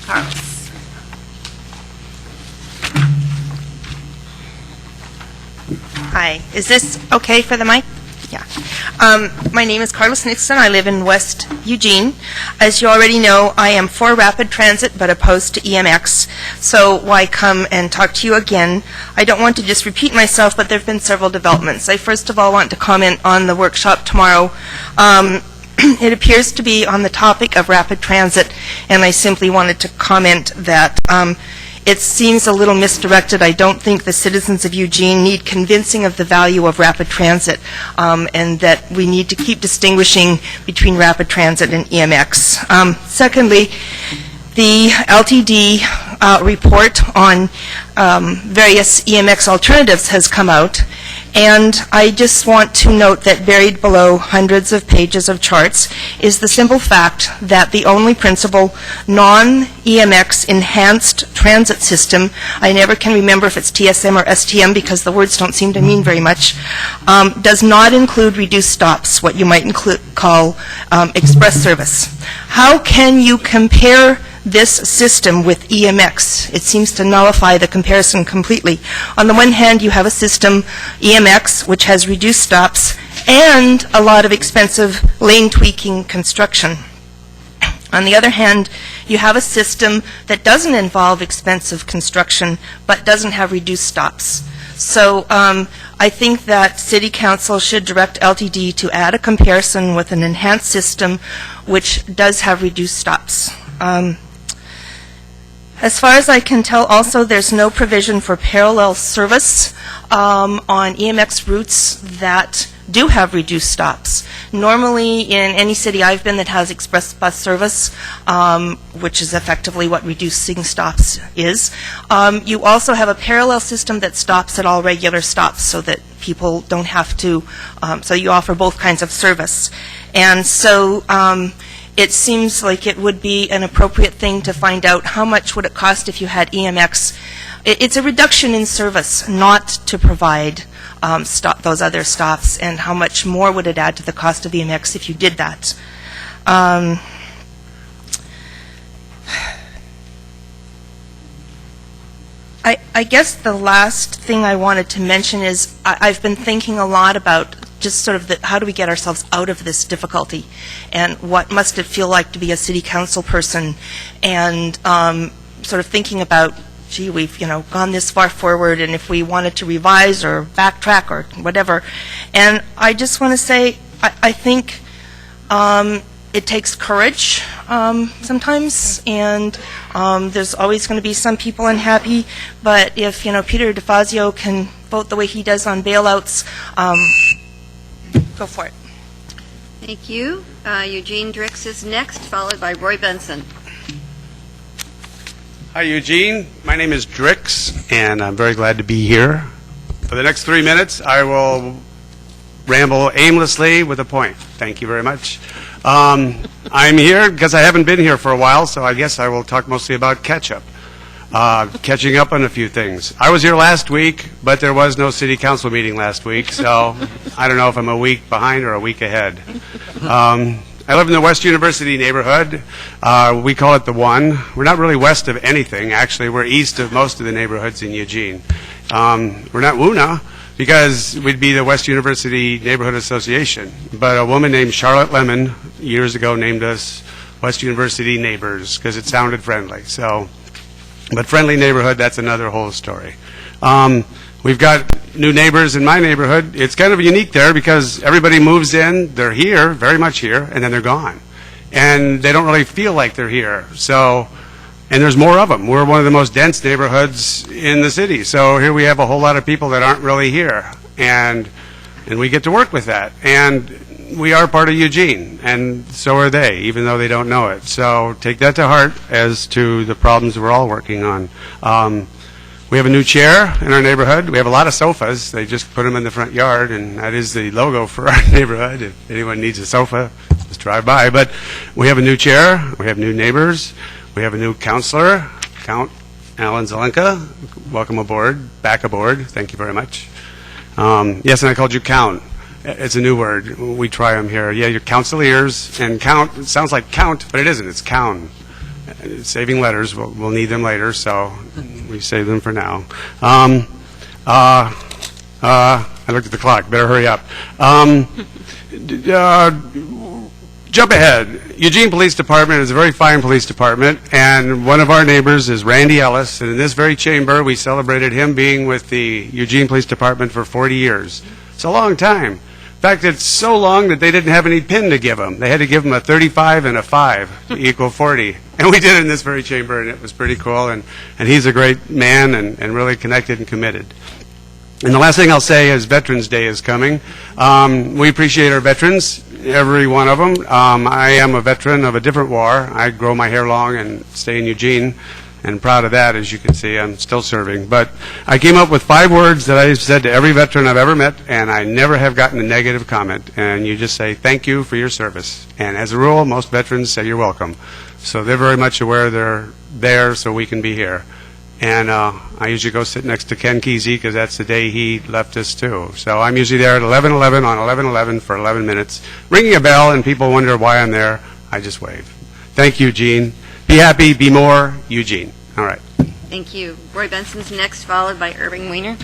Carlos. Hi, is this okay for the mic? Yeah. My name is Carlos Nixon. I live in West Eugene. As you already know, I am for rapid transit but opposed to EMX. So why come and talk to you again? I don't want to just repeat myself, but there have been several developments. I first of all want to comment on the workshop tomorrow. It appears to be on the topic of rapid transit, and I simply wanted to comment that it seems a little misdirected. I don't think the citizens of Eugene need convincing of the value of rapid transit, and that we need to keep distinguishing between rapid transit and EMX. Secondly, the LTD report on various EMX alternatives has come out, and I just want to note that buried below hundreds of pages of charts is the simple fact that the only principal non-EMX enhanced transit system, I never can remember if it's TSM or STM because the words don't seem to mean very much, does not include reduced stops, what you might call express service. How can you compare this system with EMX? It seems to nullify the comparison completely. On the one hand, you have a system, EMX, which has reduced stops and a lot of expensive lane tweaking construction. On the other hand, you have a system that doesn't involve expensive construction but doesn't have reduced stops. So I think that City Council should direct LTD to add a comparison with an enhanced system which does have reduced stops. As far as I can tell, also, there's no provision for parallel service on EMX routes that do have reduced stops. Normally, in any city I've been that has express bus service, which is effectively what reducing stops is, you also have a parallel system that stops at all regular stops so that people don't have to, so you offer both kinds of service. And so it seems like it would be an appropriate thing to find out how much would it cost if you had EMX. It's a reduction in service, not to provide those other stops, and how much more would it add to the cost of EMX if you did that. I guess the last thing I wanted to mention is I've been thinking a lot about just sort of how do we get ourselves out of this difficulty, and what must it feel like to be a city council person, and sort of thinking about, gee, we've gone this far forward, and if we wanted to revise or backtrack or whatever. And I just want to say I think it takes courage sometimes, and there's always going to be some people unhappy, but if Peter DeFazio can vote the way he does on bailouts, go for it. Thank you. Eugene Drix is next, followed by Roy Vinson. Hi, Eugene. My name is Drix, and I'm very glad to be here. For the next 3 minutes, I will ramble aimlessly with a point. Thank you very much. I'm here because I haven't been here for a while, so I guess I will talk mostly about catch-up. Catching up on a few things. I was here last week, but there was no city council meeting last week, so I don't know if I'm a week behind or a week ahead. I live in the West University neighborhood. We call it the One. We're not really west of anything. Actually, we're east of most of the neighborhoods in Eugene. We're not WUNA because we'd be the West University Neighborhood Association. But a woman named Charlotte Lemon years ago named us West University Neighbors because it sounded friendly. But friendly neighborhood, that's another whole story. We've got new neighbors in my neighborhood. It's kind of unique there because everybody moves in, they're here, very much here, and then they're gone. And they don't really feel like they're here. And there's more of them. We're one of the most dense neighborhoods in the city. So here we have a whole lot of people that aren't really here. And we get to work with that. And we are part of Eugene, and so are they, even though they don't know it. So take that to heart as to the problems we're all working on. We have a new chair in our neighborhood. We have a lot of sofas. They just put them in the front yard, and that is the logo for our neighborhood. If anyone needs a sofa, just drive by. But we have a new chair. We have new neighbors. We have a new counselor, Count Alan Zelenka. Welcome aboard, back aboard. Thank you very much. Yes, and I called you Count. It's a new word. We try them here. Yeah, you're councilors, and count, it sounds like count, but it isn't. It's count. saving letters. We'll need them later, so we save them for now. I looked at the clock. Better hurry up. Jump ahead. Eugene Police Department is a very fine police department, and one of our neighbors is Randy Ellis, and in this very chamber we celebrated him being with the Eugene Police Department for 40 years. It's a long time. In fact, it's so long that they didn't have any pin to give him. They had to give him a 35 and a 5 to equal 40. And we did it in this very chamber, and it was pretty cool, and he's a great man and really connected and committed. And the last thing I'll say is Veterans Day is coming. We appreciate our veterans, every one of them. I am a veteran of a different war. I grow my hair long and stay in Eugene, and proud of that, as you can see. I'm still serving. But I came up with 5 words that I've said to every veteran I've ever met, and I never have gotten a negative comment. And you just say, thank you for your service. And as a rule, most veterans say you're welcome. So they're very much aware they're there so we can be here. And I usually go sit next to Ken Kesey because that's the day he left us too. So I'm usually there at 11:11 on 11:11 for 11 minutes, ringing a bell, and people wonder why I'm there. I just wave. Thank you, Gene. Be happy, be more, Eugene. All right. Thank you. Roy Benson's next, followed by Irving Whiner.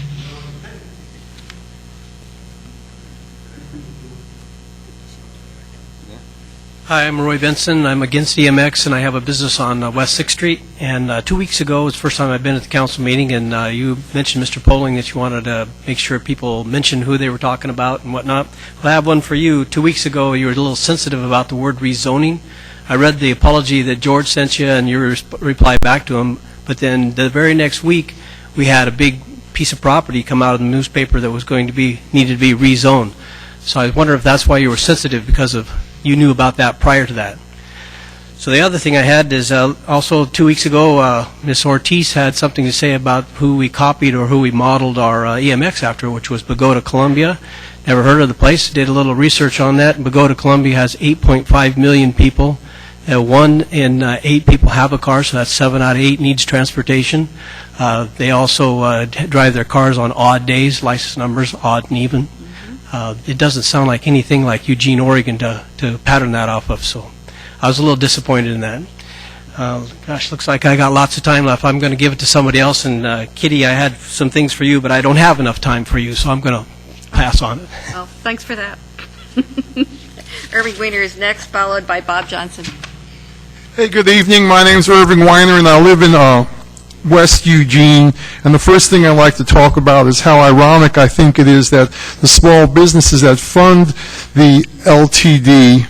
Hi, I'm Roy Vinson. I'm against EMX, and I have a business on West 6th Street. And 2 weeks ago was the first time I've been at the council meeting, and you mentioned, Mr. Poling, that you wanted to make sure people mentioned who they were talking about and whatnot. Well, I have one for you. 2 weeks ago, you were a little sensitive about the word rezoning. I read the apology that George sent you, and you replied back to him. But then the very next week, we had a big piece of property come out of the newspaper that was going to be needed to be rezoned. So I wonder if that's why you were sensitive, because of you knew about that prior to that. So the other thing I had is also 2 weeks ago, Ms. Ortiz had something to say about who we copied or who we modeled our EMX after, which was Bogota, Colombia. Never heard of the place. Did a little research on that. Bogota, Colombia has 8.5 million people. 1 in 8 people have a car, so that's 7 out of 8 needs transportation. They also drive their cars on odd days, license numbers, odd and even. It doesn't sound like anything like Eugene, Oregon to pattern that off of, so I was a little disappointed in that. Gosh, looks like I got lots of time left. I'm going to give it to somebody else, and Kitty, I had some things for you, but I don't have enough time for you, so I'm going to pass on it. Well, thanks for that. Irving Whiner is next, followed by Bob Johnson. Hey, good evening. My name's Irving Whiner, and I live in West Eugene, and the first thing I'd like to talk about is how ironic I think it is that the small businesses that fund the LTD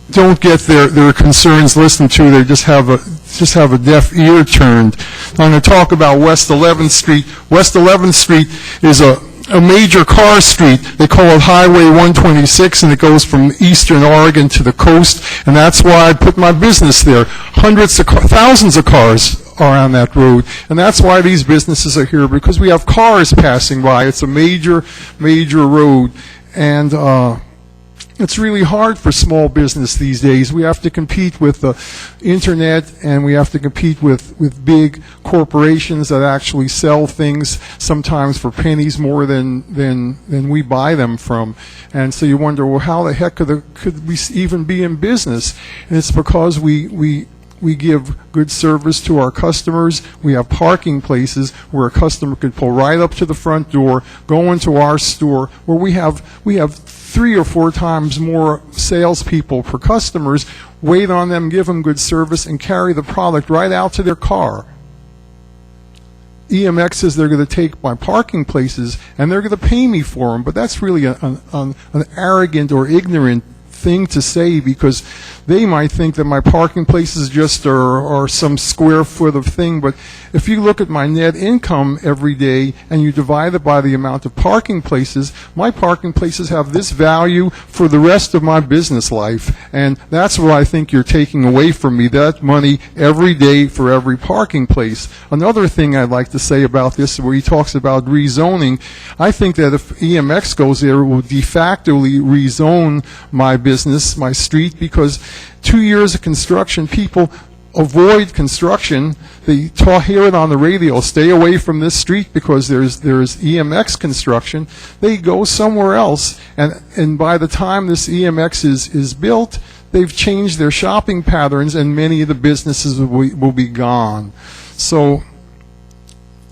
don't get their concerns listened to. They just have a deaf ear turned. I'm going to talk about West 11th Street. West 11th Street is a major car street. They call it Highway 126, and it goes from eastern Oregon to the coast, and that's why I put my business there. Thousands of cars are on that road, and that's why these businesses are here, because we have cars passing by. It's a major road, and it's really hard for small business these days. We have to compete with the internet, and we have to compete with big corporations that actually sell things sometimes for pennies more than we buy them from. And so you wonder, well, how the heck could we even be in business? And it's because we give good service to our customers. We have parking places where a customer could pull right up to the front door, go into our store, where we have 3 or 4 times more salespeople per customers, wait on them, give them good service, and carry the product right out to their car. EMX says they're going to take my parking places and they're going to pay me for them, but that's really an arrogant or ignorant thing to say, because they might think that my parking places just are some square foot of thing. But if you look at my net income every day and you divide it by the amount of parking places, my parking places have this value for the rest of my business life. And that's what I think you're taking away from me, that money every day for every parking place. Another thing I'd like to say about this, where he talks about rezoning, I think that if EMX goes there, it will de facto rezone my business, my street, because 2 years of construction, people avoid construction. They hear it on the radio, stay away from this street because there's EMX construction. They go somewhere else, and by the time this EMX is built, they've changed their shopping patterns, and many of the businesses will be gone. So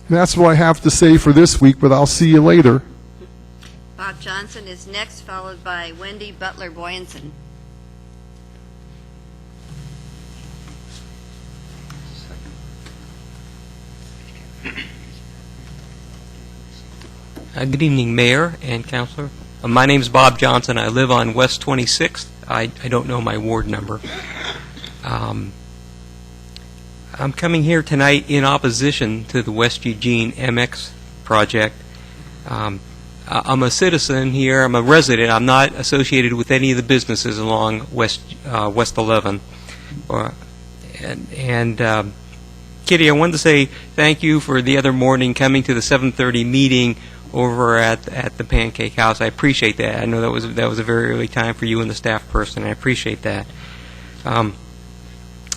that's what I have to say for this week, but I'll see you later. Bob Johnson is next, followed by Wendy Butler Boyanson. Good evening, Mayor and Councilor. My name is Bob Johnson. I live on West 26th. I don't know my ward number. I'm coming here tonight in opposition to the West Eugene MX project. I'm a citizen here. I'm a resident. I'm not associated with any of the businesses along West 11. Kitty, I wanted to say thank you for the other morning coming to the 7:30 meeting over at the Pancake House. I appreciate that. I know that was a very early time for you and the staff person. I appreciate that.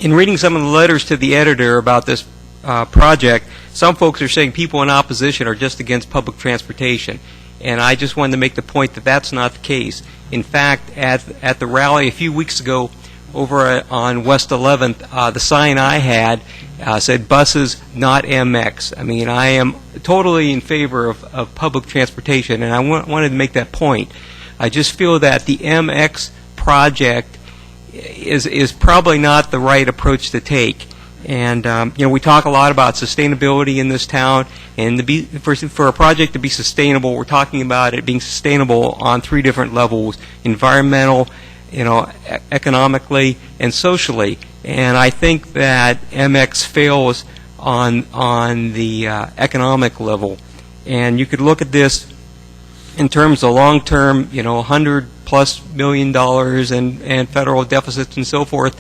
In reading some of the letters to the editor about this project, some folks are saying people in opposition are just against public transportation. And I just wanted to make the point that that's not the case. In fact, at the rally a few weeks ago over on West 11th, the sign I had said buses, not MX. I mean, I am totally in favor of public transportation, and I wanted to make that point. I just feel that the MX project is probably not the right approach to take. And we talk a lot about sustainability in this town, and for a project to be sustainable, we're talking about it being sustainable on 3 different levels: environmental, economically, and socially. And I think that MX fails on the economic level. And you could look at this in terms of long-term, $100+ million and federal deficits and so forth.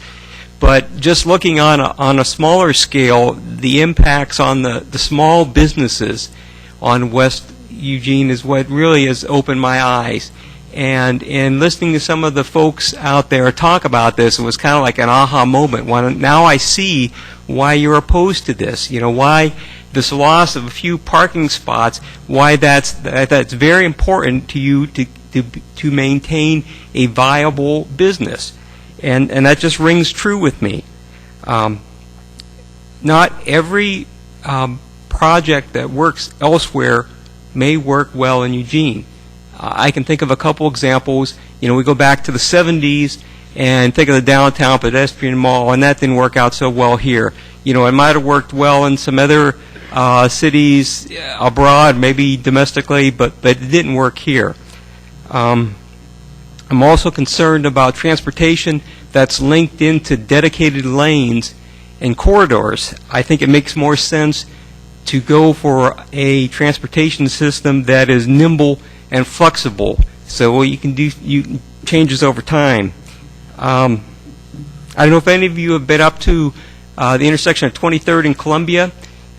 But just looking on a smaller scale, the impacts on the small businesses on West Eugene is what really has opened my eyes. And in listening to some of the folks out there talk about this, it was kind of like an aha moment. Now I see why you're opposed to this. Why this loss of a few parking spots, why that's very important to you to maintain a viable business. And that just rings true with me. Not every project that works elsewhere may work well in Eugene. I can think of a couple examples. We go back to the 70s and think of the downtown pedestrian mall, and that didn't work out so well here. It might have worked well in some other cities abroad, maybe domestically, but it didn't work here. I'm also concerned about transportation that's linked into dedicated lanes and corridors. I think it makes more sense to go for a transportation system that is nimble and flexible, so you can do changes over time. I don't know if any of you have been up to the intersection of 23rd and Columbia,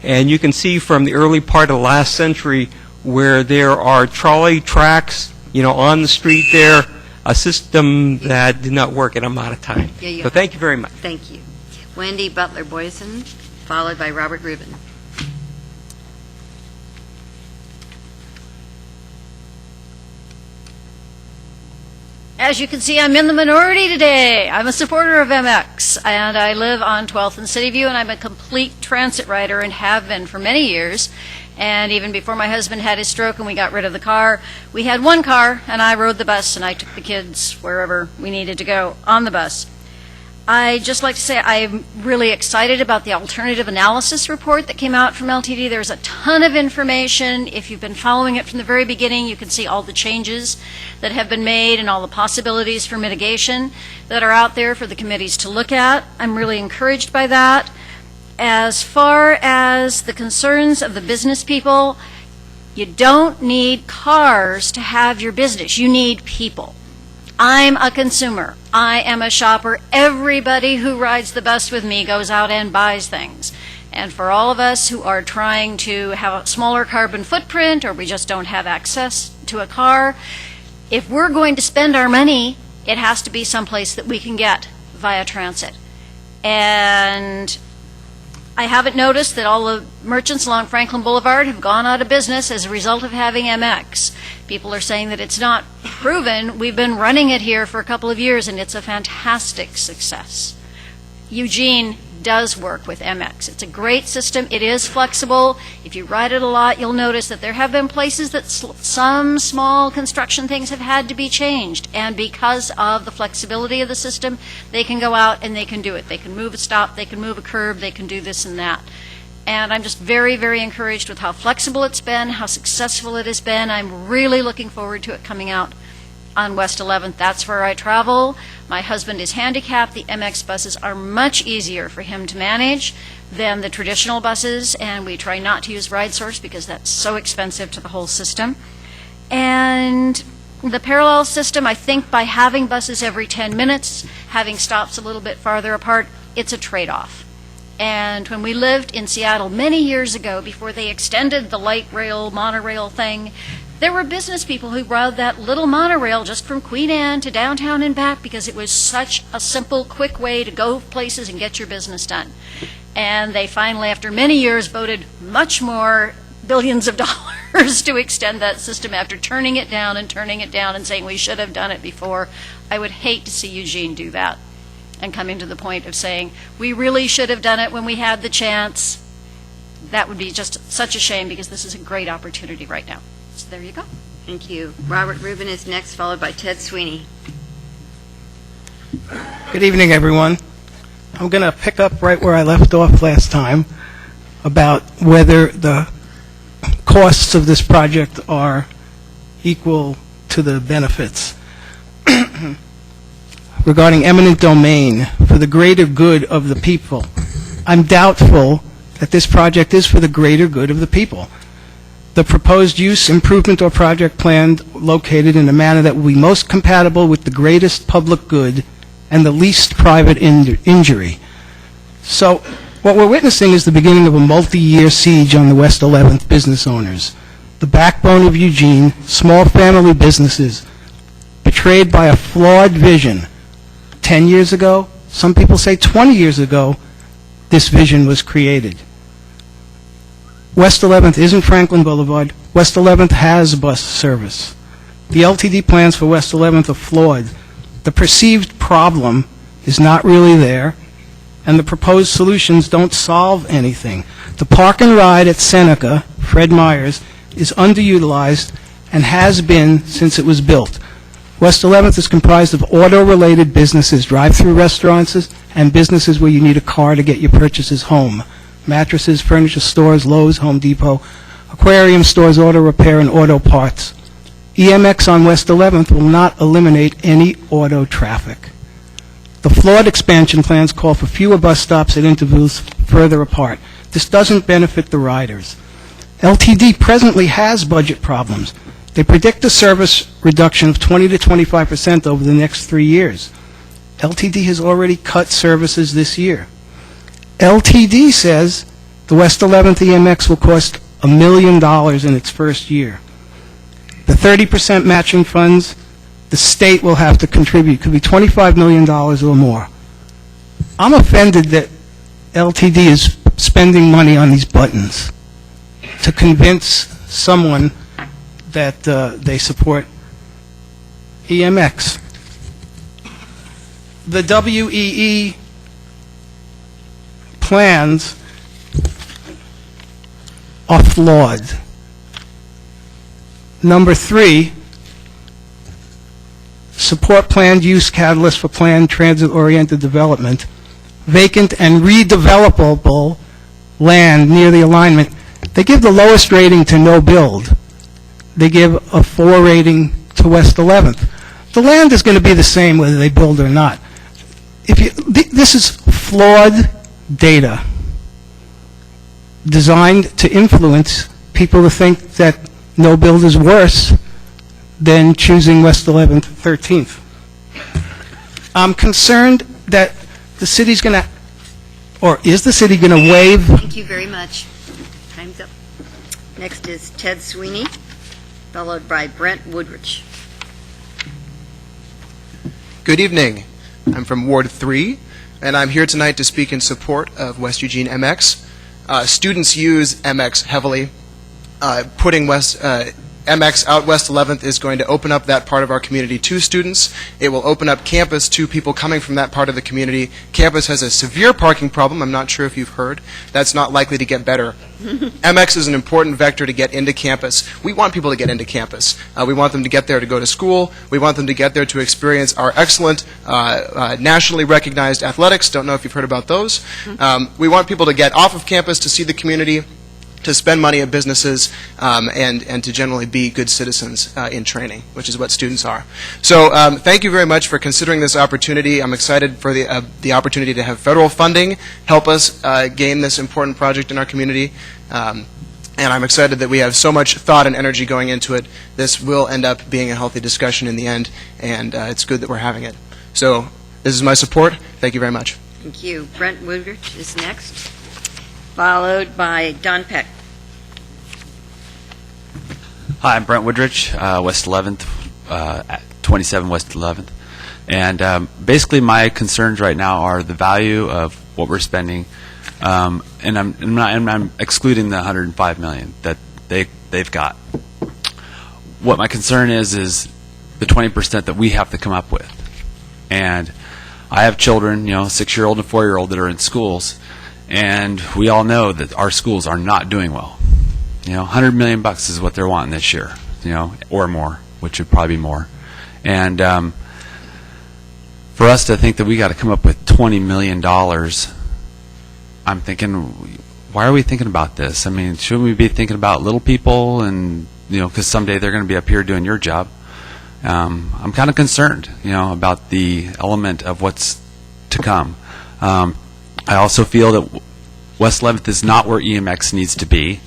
and you can see from the early part of the last century where there are trolley tracks, on the street there, a system that did not work, and I'm out of time. So thank you very much. Thank you. Wendy Butler Boyanson, followed by Robert Rubin. As you can see, I'm in the minority today. I'm a supporter of MX, and I live on 12th and City View, and I'm a complete transit rider and have been for many years. And even before my husband had his stroke and we got rid of the car, we had one car, and I rode the bus, and I took the kids wherever we needed to go on the bus. I'd just like to say I'm really excited about the alternative analysis report that came out from LTD. There's a ton of information. If you've been following it from the very beginning, you can see all the changes that have been made and all the possibilities for mitigation that are out there for the committees to look at. I'm really encouraged by that. As far as the concerns of the business people, you don't need cars to have your business. You need people. I'm a consumer. I am a shopper. Everybody who rides the bus with me goes out and buys things. And for all of us who are trying to have a smaller carbon footprint, or we just don't have access to a car, if we're going to spend our money, it has to be someplace that we can get via transit. And I haven't noticed that all the merchants along Franklin Boulevard have gone out of business as a result of having MX. People are saying that it's not proven. We've been running it here for a couple of years, and it's a fantastic success. Eugene does work with MX. It's a great system. It is flexible. If you ride it a lot, you'll notice that there have been places that some small construction things have had to be changed. And because of the flexibility of the system, they can go out and they can do it. They can move a stop, they can move a curb, they can do this and that. And I'm just very, very encouraged with how flexible it's been, how successful it has been. I'm really looking forward to it coming out on West 11th. That's where I travel. My husband is handicapped. The MX buses are much easier for him to manage than the traditional buses, and we try not to use RideSource because that's so expensive to the whole system. And the parallel system, I think by having buses every 10 minutes, having stops a little bit farther apart, it's a trade-off. And when we lived in Seattle many years ago, before they extended the light rail, monorail thing, there were business people who rode that little monorail just from Queen Anne to downtown and back because it was such a simple, quick way to go places and get your business done. And they finally, after many years, voted much more billions of dollars to extend that system after turning it down and saying we should have done it before. I would hate to see Eugene do that and coming to the point of saying we really should have done it when we had the chance. That would be just such a shame because this is a great opportunity right now. So there you go. Thank you. Robert Rubin is next, followed by Ted Sweeney. Good evening, everyone. I'm going to pick up right where I left off last time about whether the costs of this project are equal to the benefits. Regarding eminent domain, for the greater good of the people, I'm doubtful that this project is for the greater good of the people. The proposed use, improvement, or project plan located in a manner that will be most compatible with the greatest public good and the least private injury. So what we're witnessing is the beginning of a multi-year siege on the West 11th business owners. The backbone of Eugene, small family businesses, betrayed by a flawed vision. 10 years ago, some people say 20 years ago, this vision was created. West 11th isn't Franklin Boulevard. West 11th has bus service. The LTD plans for West 11th are flawed. The perceived problem is not really there, and the proposed solutions don't solve anything. The park and ride at Seneca, Fred Meyer's, is underutilized and has been since it was built. West 11th is comprised of auto-related businesses, drive-through restaurants, and businesses where you need a car to get your purchases home. Mattresses, furniture stores, Lowe's, Home Depot, aquarium stores, auto repair, and auto parts. EMX on West 11th will not eliminate any auto traffic. The flawed expansion plans call for fewer bus stops at intervals further apart. This doesn't benefit the riders. LTD presently has budget problems. They predict a service reduction of 20 to 25% over the next 3 years. LTD has already cut services this year. LTD says the West 11th EMX will cost $1 million in its first year. The 30% matching funds the state will have to contribute could be $25 million or more. I'm offended that LTD is spending money on these buttons to convince someone that they support EMX. The WEE plans are flawed. Number 3, support planned use catalyst for planned transit-oriented development, vacant and redevelopable land near the alignment. They give the lowest rating to no build. They give a 4 rating to West 11th. The land is going to be the same whether they build or not. This is flawed data designed to influence people to think that no build is worse than choosing West 11th, 13th. I'm concerned that the city's going to, or is the city going to waive? Thank you very much. Time's up. Next is Ted Sweeney, followed by Brent Woodrich. Good evening. I'm from Ward 3, and I'm here tonight to speak in support of West Eugene MX. Students use MX heavily. Putting MX out West 11th is going to open up that part of our community to students. It will open up campus to people coming from that part of the community. Campus has a severe parking problem. I'm not sure if you've heard. That's not likely to get better. MX is an important vector to get into campus. We want people to get into campus. We want them to get there to go to school. We want them to get there to experience our excellent, nationally recognized athletics. Don't know if you've heard about those. We want people to get off of campus to see the community, to spend money at businesses, and to generally be good citizens in training, which is what students are. So thank you very much for considering this opportunity. I'm excited for the opportunity to have federal funding help us gain this important project in our community. And I'm excited that we have so much thought and energy going into it. This will end up being a healthy discussion in the end, and it's good that we're having it. So this is my support. Thank you very much. Thank you. Brent Woodrich is next, followed by Don Peck. Hi, I'm Brent Woodrich, West 11th, at 27 West 11th. And basically my concerns right now are the value of what we're spending, and I'm excluding the $105 million that they've got. What my concern is the 20% that we have to come up with. And I have children, 6-year-old and 4-year-old that are in schools, and we all know that our schools are not doing well. $100 million is what they're wanting this year, or more, which would probably be more. And for us to think that we got to come up with $20 million, I'm thinking, why are we thinking about this? I mean, shouldn't we be thinking about little people, and because someday they're going to be up here doing your job? I'm kind of concerned, about the element of what's to come. I also feel that West 11th is not where EMX needs to be.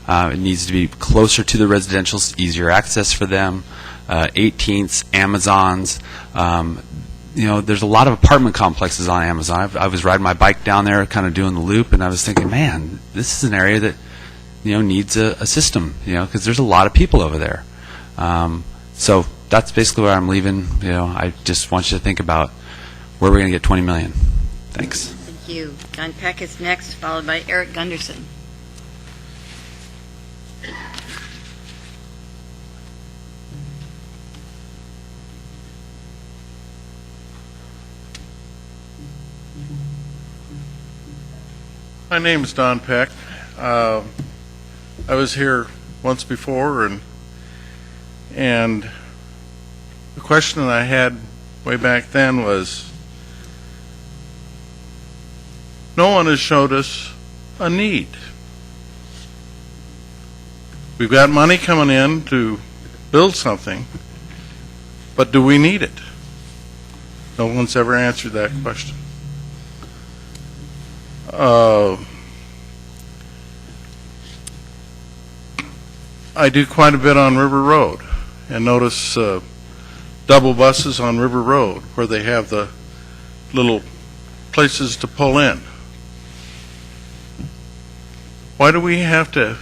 It needs to be closer to the residentials, easier access for them, 18ths, Amazons. There's a lot of apartment complexes on Amazon. I was riding my bike down there, kind of doing the loop, and I was thinking, man, this is an area that needs a system, because there's a lot of people over there. So that's basically where I'm leaving. I just want you to think about where we're going to get $20 million. Thanks. Thank you. Don Peck is next, followed by Eric Gunderson. My name is Don Peck. I was here once before, and the question that I had way back then was, no one has showed us a need. We've got money coming in to build something, but do we need it? No one's ever answered that question. I do quite a bit on River Road, and notice double buses on River Road where they have the little places to pull in. Why do we have to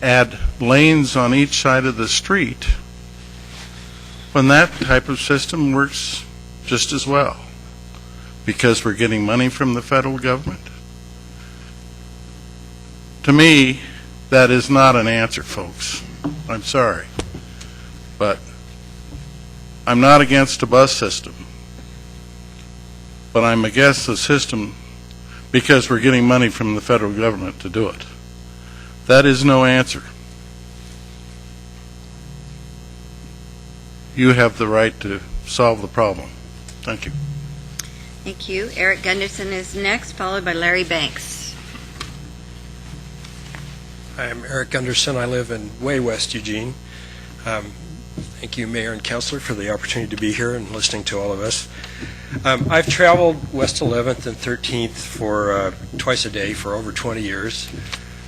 add lanes on each side of the street when that type of system works just as well? Because we're getting money from the federal government? To me, that is not an answer, folks. I'm sorry. But I'm not against a bus system. But I'm against the system because we're getting money from the federal government to do it. That is no answer. You have the right to solve the problem. Thank you. Thank you. Eric Gunderson is next, followed by Larry Banks. Hi, I'm Eric Gunderson. I live in way west Eugene. Thank you, Mayor and Councilor, for the opportunity to be here and listening to all of us. I've traveled West 11th and 13th for twice a day for over 20 years.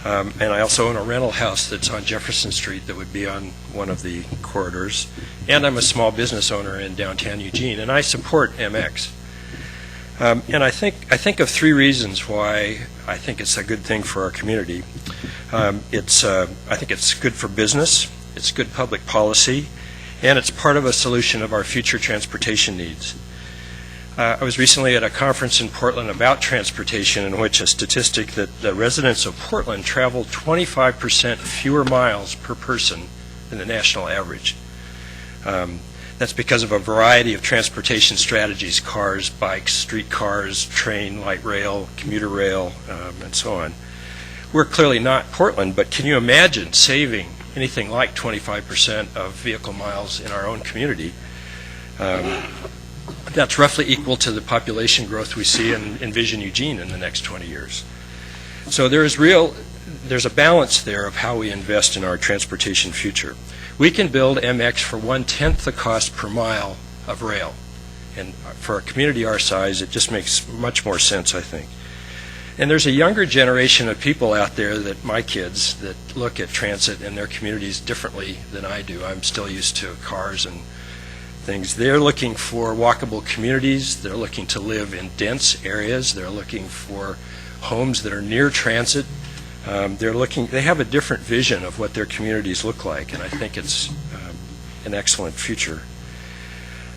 And I also own a rental house that's on Jefferson Street that would be on one of the corridors. And I'm a small business owner in downtown Eugene, and I support MX. And I think of three reasons why I think it's a good thing for our community. I think it's good for business, it's good public policy, and it's part of a solution of our future transportation needs. I was recently at a conference in Portland about transportation in which a statistic that the residents of Portland travel 25% fewer miles per person than the national average. That's because of a variety of transportation strategies: cars, bikes, streetcars, train, light rail, commuter rail, and so on. We're clearly not Portland, but can you imagine saving anything like 25% of vehicle miles in our own community? That's roughly equal to the population growth we see in Envision Eugene in the next 20 years. So there's a balance there of how we invest in our transportation future. We can build MX for 1/10 the cost per mile of rail. And for a community our size, it just makes much more sense, I think. And there's a younger generation of people out there, that my kids, that look at transit and their communities differently than I do. I'm still used to cars and things. They're looking for walkable communities. They're looking to live in dense areas. They're looking for homes that are near transit. They have a different vision of what their communities look like, and I think it's an excellent future.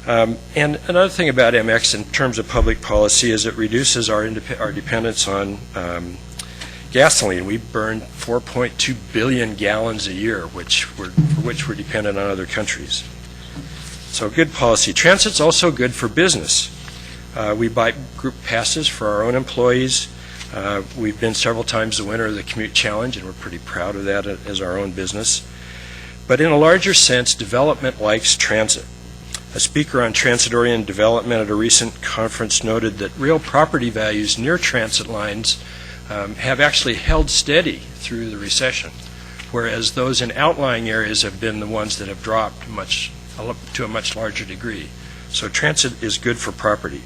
And another thing about MX in terms of public policy is it reduces our dependence on gasoline. We burn 4.2 billion gallons a year, for which we're dependent on other countries. So good policy. Transit's also good for business. We buy group passes for our own employees. We've been several times the winner of the Commute Challenge, and we're pretty proud of that as our own business. But in a larger sense, development likes transit. A speaker on transit-oriented development at a recent conference noted that real property values near transit lines have actually held steady through the recession, whereas those in outlying areas have been the ones that have dropped to a much larger degree. So transit is good for property.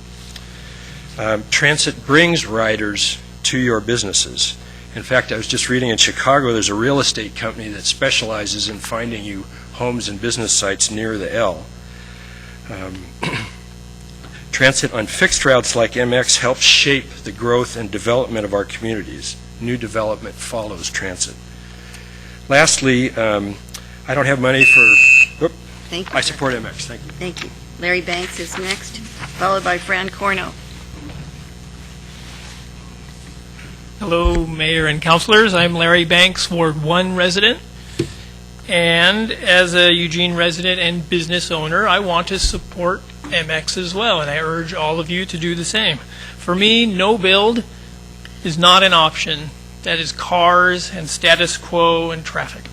Transit brings riders to your businesses. In fact, I was just reading in Chicago, there's a real estate company that specializes in finding you homes and business sites near the L. Transit on fixed routes like MX helps shape the growth and development of our communities. New development follows transit. Lastly, I don't have money for... Thank you. I support MX. Thank you. Thank you. Larry Banks is next, followed by Fran Corno. Hello, Mayor and Councilors. I'm Larry Banks, Ward 1 resident. And as a Eugene resident and business owner, I want to support MX as well, and I urge all of you to do the same. For me, no build is not an option. That is cars and status quo and traffic.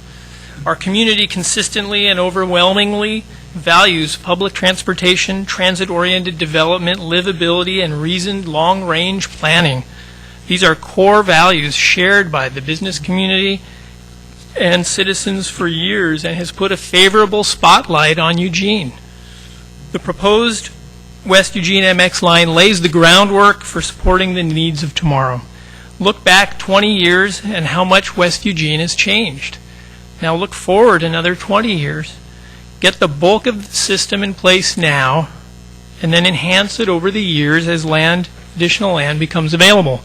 Our community consistently and overwhelmingly values public transportation, transit-oriented development, livability, and reasoned long-range planning. These are core values shared by the business community and citizens for years, and has put a favorable spotlight on Eugene. The proposed West Eugene MX line lays the groundwork for supporting the needs of tomorrow. Look back 20 years and how much West Eugene has changed. Now look forward another 20 years. Get the bulk of the system in place now, and then enhance it over the years as additional land becomes available.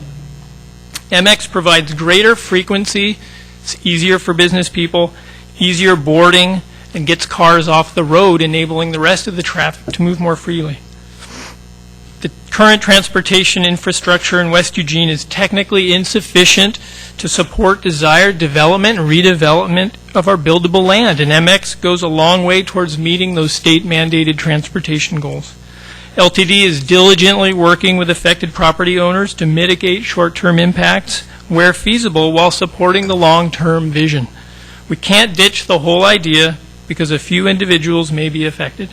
MX provides greater frequency. It's easier for business people, easier boarding, and gets cars off the road, enabling the rest of the traffic to move more freely. The current transportation infrastructure in West Eugene is technically insufficient to support desired development and redevelopment of our buildable land, and MX goes a long way towards meeting those state-mandated transportation goals. LTD is diligently working with affected property owners to mitigate short-term impacts where feasible while supporting the long-term vision. We can't ditch the whole idea because a few individuals may be affected.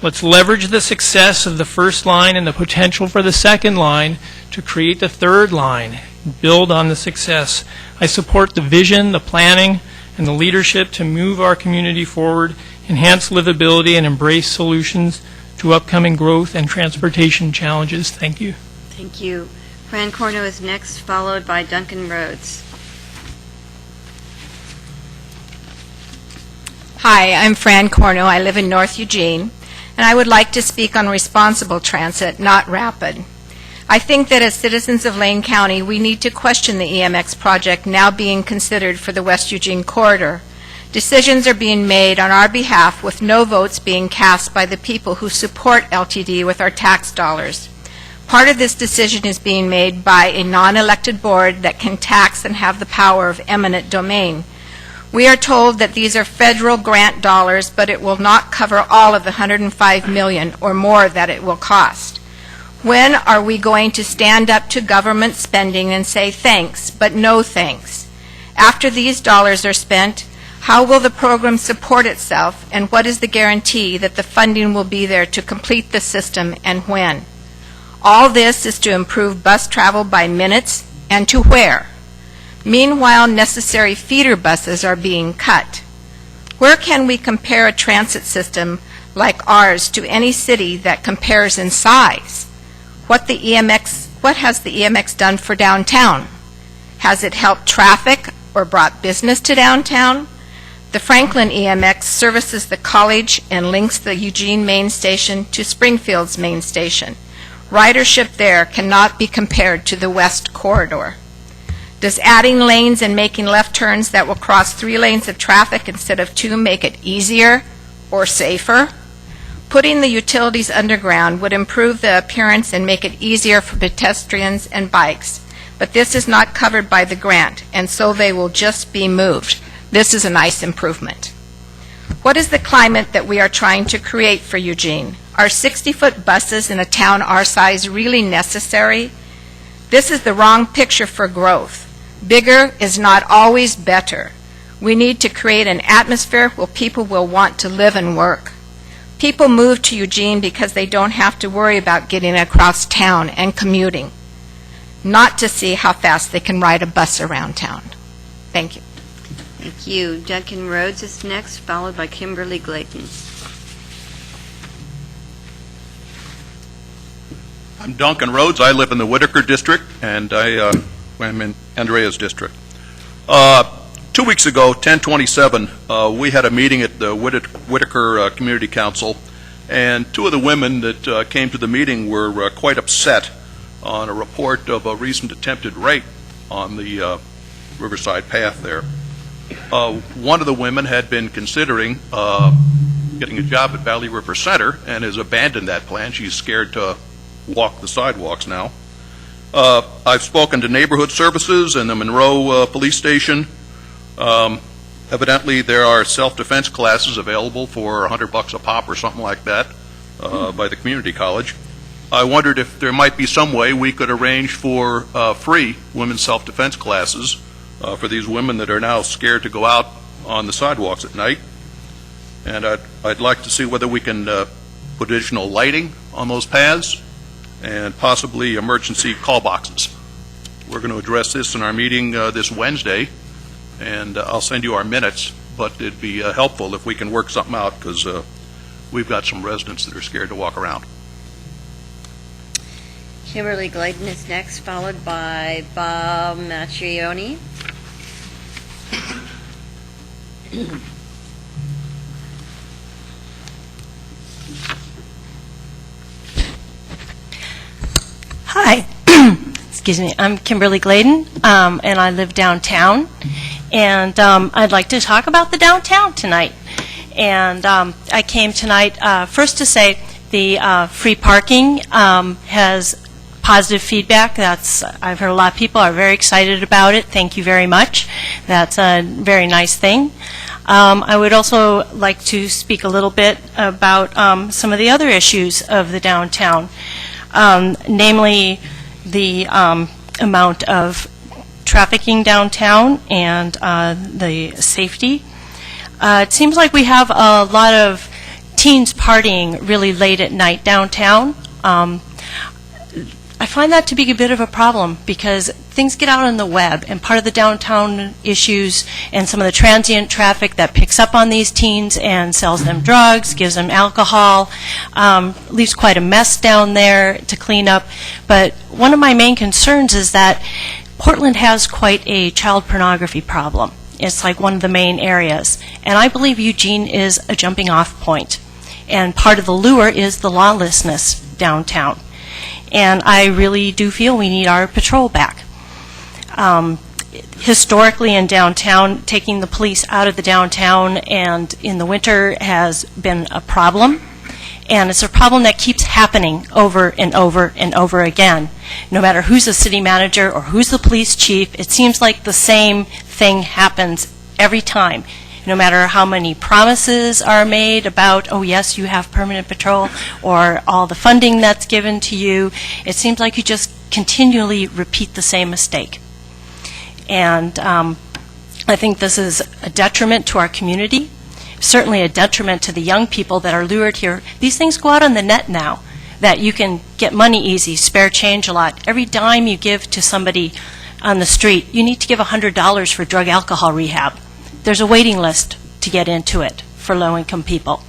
Let's leverage the success of the first line and the potential for the second line to create the third line, build on the success. I support the vision, the planning, and the leadership to move our community forward, enhance livability, and embrace solutions to upcoming growth and transportation challenges. Thank you. Thank you. Fran Corno is next, followed by Duncan Roads. Hi, I'm Fran Corno. I live in North Eugene, and I would like to speak on responsible transit, not rapid. I think that as citizens of Lane County, we need to question the EMX project now being considered for the West Eugene corridor. Decisions are being made on our behalf with no votes being cast by the people who support LTD with our tax dollars. Part of this decision is being made by a non-elected board that can tax and have the power of eminent domain. We are told that these are federal grant dollars, but it will not cover all of the $105 million or more that it will cost. When are we going to stand up to government spending and say thanks, but no thanks? After these dollars are spent, how will the program support itself, and what is the guarantee that the funding will be there to complete the system, and when? All this is to improve bus travel by minutes, and to where? Meanwhile, necessary feeder buses are being cut. Where can we compare a transit system like ours to any city that compares in size? What has the EMX done for downtown? Has it helped traffic or brought business to downtown? The Franklin EMX services the college and links the Eugene main station to Springfield's main station. Ridership there cannot be compared to the West Corridor. Does adding lanes and making left turns that will cross 3 lanes of traffic instead of 2 make it easier or safer? Putting the utilities underground would improve the appearance and make it easier for pedestrians and bikes. But this is not covered by the grant, and so they will just be moved. This is a nice improvement. What is the climate that we are trying to create for Eugene? Are 60-foot buses in a town our size really necessary? This is the wrong picture for growth. Bigger is not always better. We need to create an atmosphere where people will want to live and work. People move to Eugene because they don't have to worry about getting across town and commuting, not to see how fast they can ride a bus around town. Thank you. Thank you. Duncan Roads is next, followed by Kimberly Glayton. I'm Duncan Roads. I live in the Whitaker district, and I'm in Andrea's district. 2 weeks ago, 10/27, we had a meeting at the Whitaker Community Council, and 2 of the women that came to the meeting were quite upset on a report of a recent attempted rape on the Riverside Path there. One of the women had been considering getting a job at Valley River Center and has abandoned that plan. She's scared to walk the sidewalks now. I've spoken to neighborhood services and the Monroe Police Station. Evidently, there are self-defense classes available for $100 a pop or something like that by the community college. I wondered if there might be some way we could arrange for free women's self-defense classes for these women that are now scared to go out on the sidewalks at night. And I'd like to see whether we can put additional lighting on those paths and possibly emergency call boxes. We're going to address this in our meeting this Wednesday, and I'll send you our minutes, but it'd be helpful if we can work something out, because we've got some residents that are scared to walk around. Kimberly Glayton is next, followed by Bob Matrioni. Hi, excuse me, I'm Kimberly Glayton, and I live downtown, and I'd like to talk about the downtown tonight. And I came tonight first to say the free parking has positive feedback. I've heard a lot of people are very excited about it. Thank you very much. That's a very nice thing. I would also like to speak a little bit about some of the other issues of the downtown, namely the amount of trafficking downtown and the safety. It seems like we have a lot of teens partying really late at night downtown. I find that to be a bit of a problem because things get out on the web, and part of the downtown issues and some of the transient traffic that picks up on these teens and sells them drugs, gives them alcohol, leaves quite a mess down there to clean up. But one of my main concerns is that Portland has quite a child pornography problem. It's like one of the main areas. And I believe Eugene is a jumping off point. And part of the lure is the lawlessness downtown. And I really do feel we need our patrol back. Historically in downtown, taking the police out of the downtown and in the winter has been a problem. And it's a problem that keeps happening over and over and over again. No matter who's the city manager or who's the police chief, it seems like the same thing happens every time. No matter how many promises are made about, oh yes, you have permanent patrol, or all the funding that's given to you, it seems like you just continually repeat the same mistake. And I think this is a detriment to our community, certainly a detriment to the young people that are lured here. These things go out on the net now, that you can get money easy, spare change a lot. Every dime you give to somebody on the street, you need to give $100 for drug alcohol rehab. There's a waiting list to get into it for low-income people.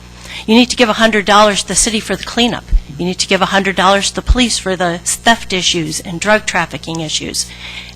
You need to give $100 to the city for the cleanup. You need to give $100 to the police for the theft issues and drug trafficking issues.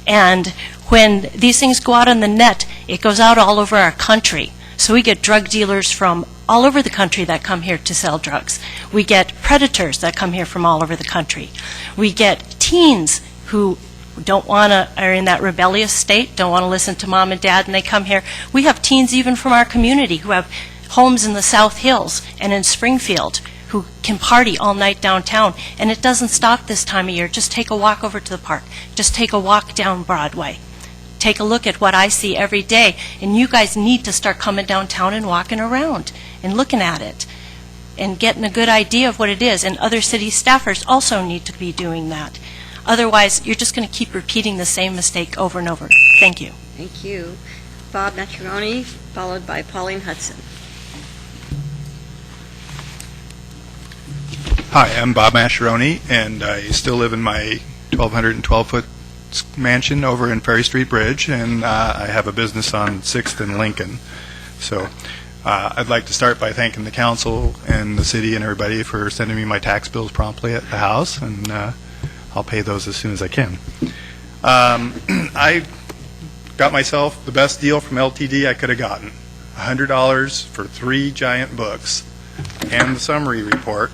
And when these things go out on the net, it goes out all over our country. So we get drug dealers from all over the country that come here to sell drugs. We get predators that come here from all over the country. We get teens who don't want to, are in that rebellious state, don't want to listen to mom and dad, and they come here. We have teens even from our community who have homes in the South Hills and in Springfield who can party all night downtown, and it doesn't stop this time of year. Just take a walk over to the park. Just take a walk down Broadway. Take a look at what I see every day, and you guys need to start coming downtown and walking around and looking at it and getting a good idea of what it is, and other city staffers also need to be doing that. Otherwise, you're just going to keep repeating the same mistake over and over. Thank you. Thank you. Bob Matrioni, followed by Pauline Hudson. Hi, I'm Bob Mascheroni, and I still live in my 1,212-foot mansion over in Ferry Street Bridge, and I have a business on 6th and Lincoln. So I'd like to start by thanking the council and the city and everybody for sending me my tax bills promptly at the house, and I'll pay those as soon as I can. I got myself the best deal from LTD I could have gotten. $100 for 3 giant books and the summary report.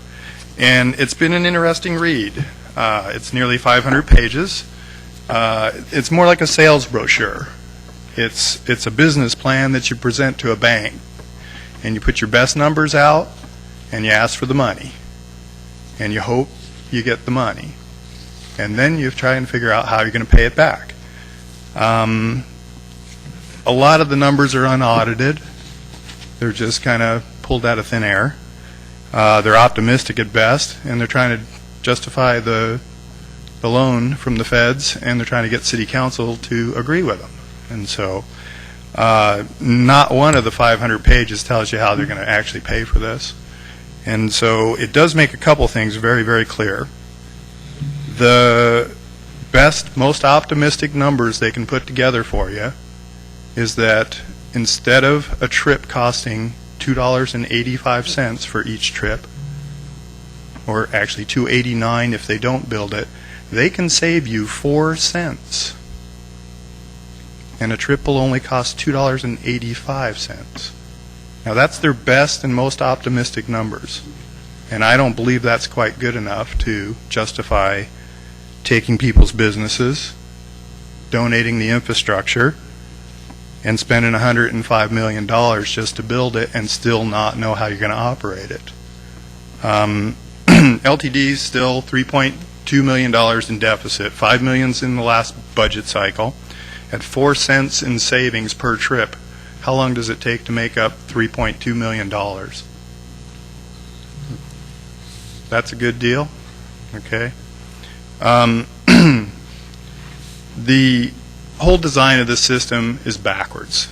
And it's been an interesting read. It's nearly 500 pages. It's more like a sales brochure. It's a business plan that you present to a bank. And you put your best numbers out, and you ask for the money. And you hope you get the money. And then you try and figure out how you're going to pay it back. A lot of the numbers are unaudited. They're just kind of pulled out of thin air. They're optimistic at best, and they're trying to justify the loan from the feds, and they're trying to get city council to agree with them. And so not one of the 500 pages tells you how they're going to actually pay for this. And so it does make a couple things very, very clear. The best, most optimistic numbers they can put together for you is that instead of a trip costing $2.85 for each trip, or actually $2.89 if they don't build it, they can save you 4 cents. And a trip will only cost $2.85. Now that's their best and most optimistic numbers. And I don't believe that's quite good enough to justify taking people's businesses, donating the infrastructure, and spending $105 million just to build it and still not know how you're going to operate it. LTD is still $3.2 million in deficit, $5 million in the last budget cycle, at 4 cents in savings per trip. How long does it take to make up $3.2 million? That's a good deal? Okay. The whole design of this system is backwards.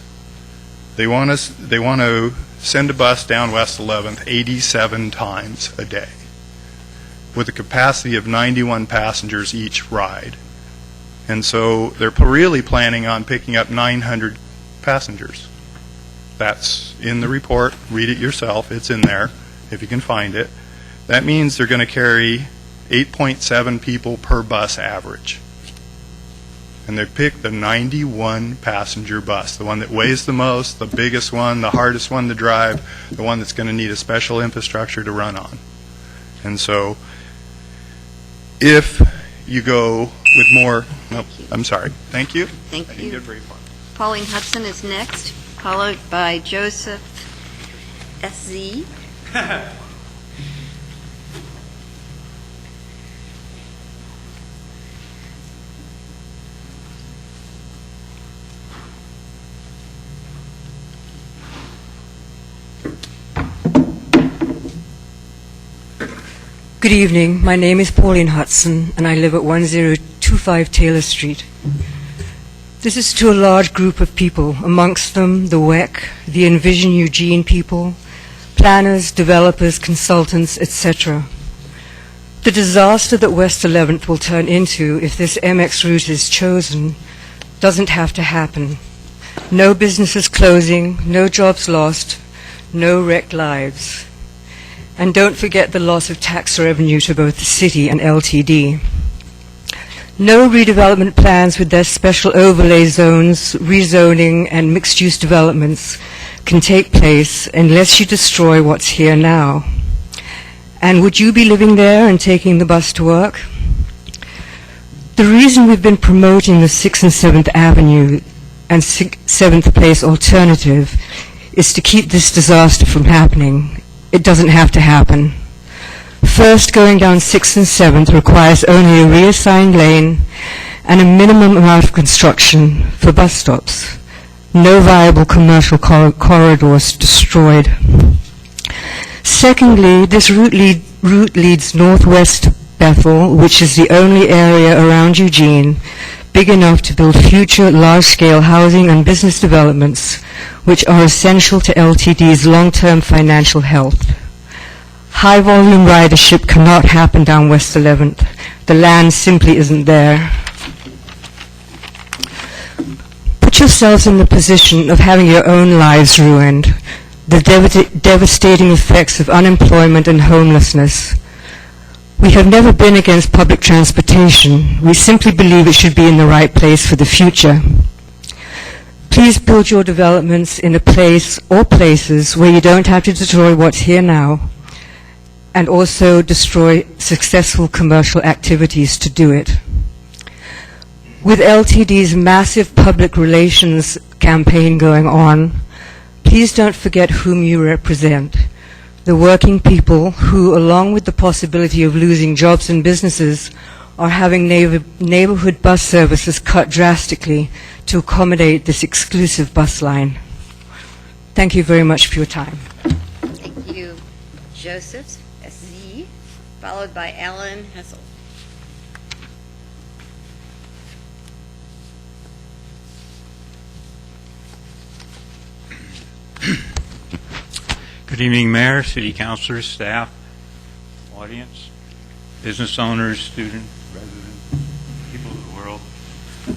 They want to send a bus down West 11th 87 times a day with a capacity of 91 passengers each ride. And so they're really planning on picking up 900 passengers. That's in the report. Read it yourself. It's in there if you can find it. That means they're going to carry 8.7 people per bus average. And they picked the 91 passenger bus, the one that weighs the most, the biggest one, the hardest one to drive, the one that's going to need a special infrastructure to run on. And so if you go with more, no, I'm sorry. Thank you. Thank you. I didn't get very far. Pauline Hudson is next, followed by Joseph S.Z. Good evening. My name is Pauline Hudson, and I live at 1025 Taylor Street. This is to a large group of people, amongst them the WEC, the Envision Eugene people, planners, developers, consultants, etc. The disaster that West 11th will turn into if this MX route is chosen doesn't have to happen. No businesses closing, no jobs lost, no wrecked lives. And don't forget the loss of tax revenue to both the city and LTD. No redevelopment plans with their special overlay zones, rezoning, and mixed-use developments can take place unless you destroy what's here now. And would you be living there and taking the bus to work? The reason we've been promoting the 6th and 7th Avenue and 7th Place alternative is to keep this disaster from happening. It doesn't have to happen. First, going down 6th and 7th requires only a reassigned lane and a minimum amount of construction for bus stops. No viable commercial corridors destroyed. Secondly, this route leads northwest to Bethel, which is the only area around Eugene big enough to build future large-scale housing and business developments, which are essential to LTD's long-term financial health. High-volume ridership cannot happen down West 11th. The land simply isn't there. Put yourselves in the position of having your own lives ruined, the devastating effects of unemployment and homelessness. We have never been against public transportation. We simply believe it should be in the right place for the future. Please build your developments in a place or places where you don't have to destroy what's here now, and also destroy successful commercial activities to do it. With LTD's massive public relations campaign going on, please don't forget whom you represent. The working people who, along with the possibility of losing jobs and businesses, are having neighborhood bus services cut drastically to accommodate this exclusive bus line. Thank you very much for your time. Thank you, Joseph S.Z., followed by Alan Hessel. Good evening, Mayor, City Councilors, staff, audience, business owners, students, residents, people of the world.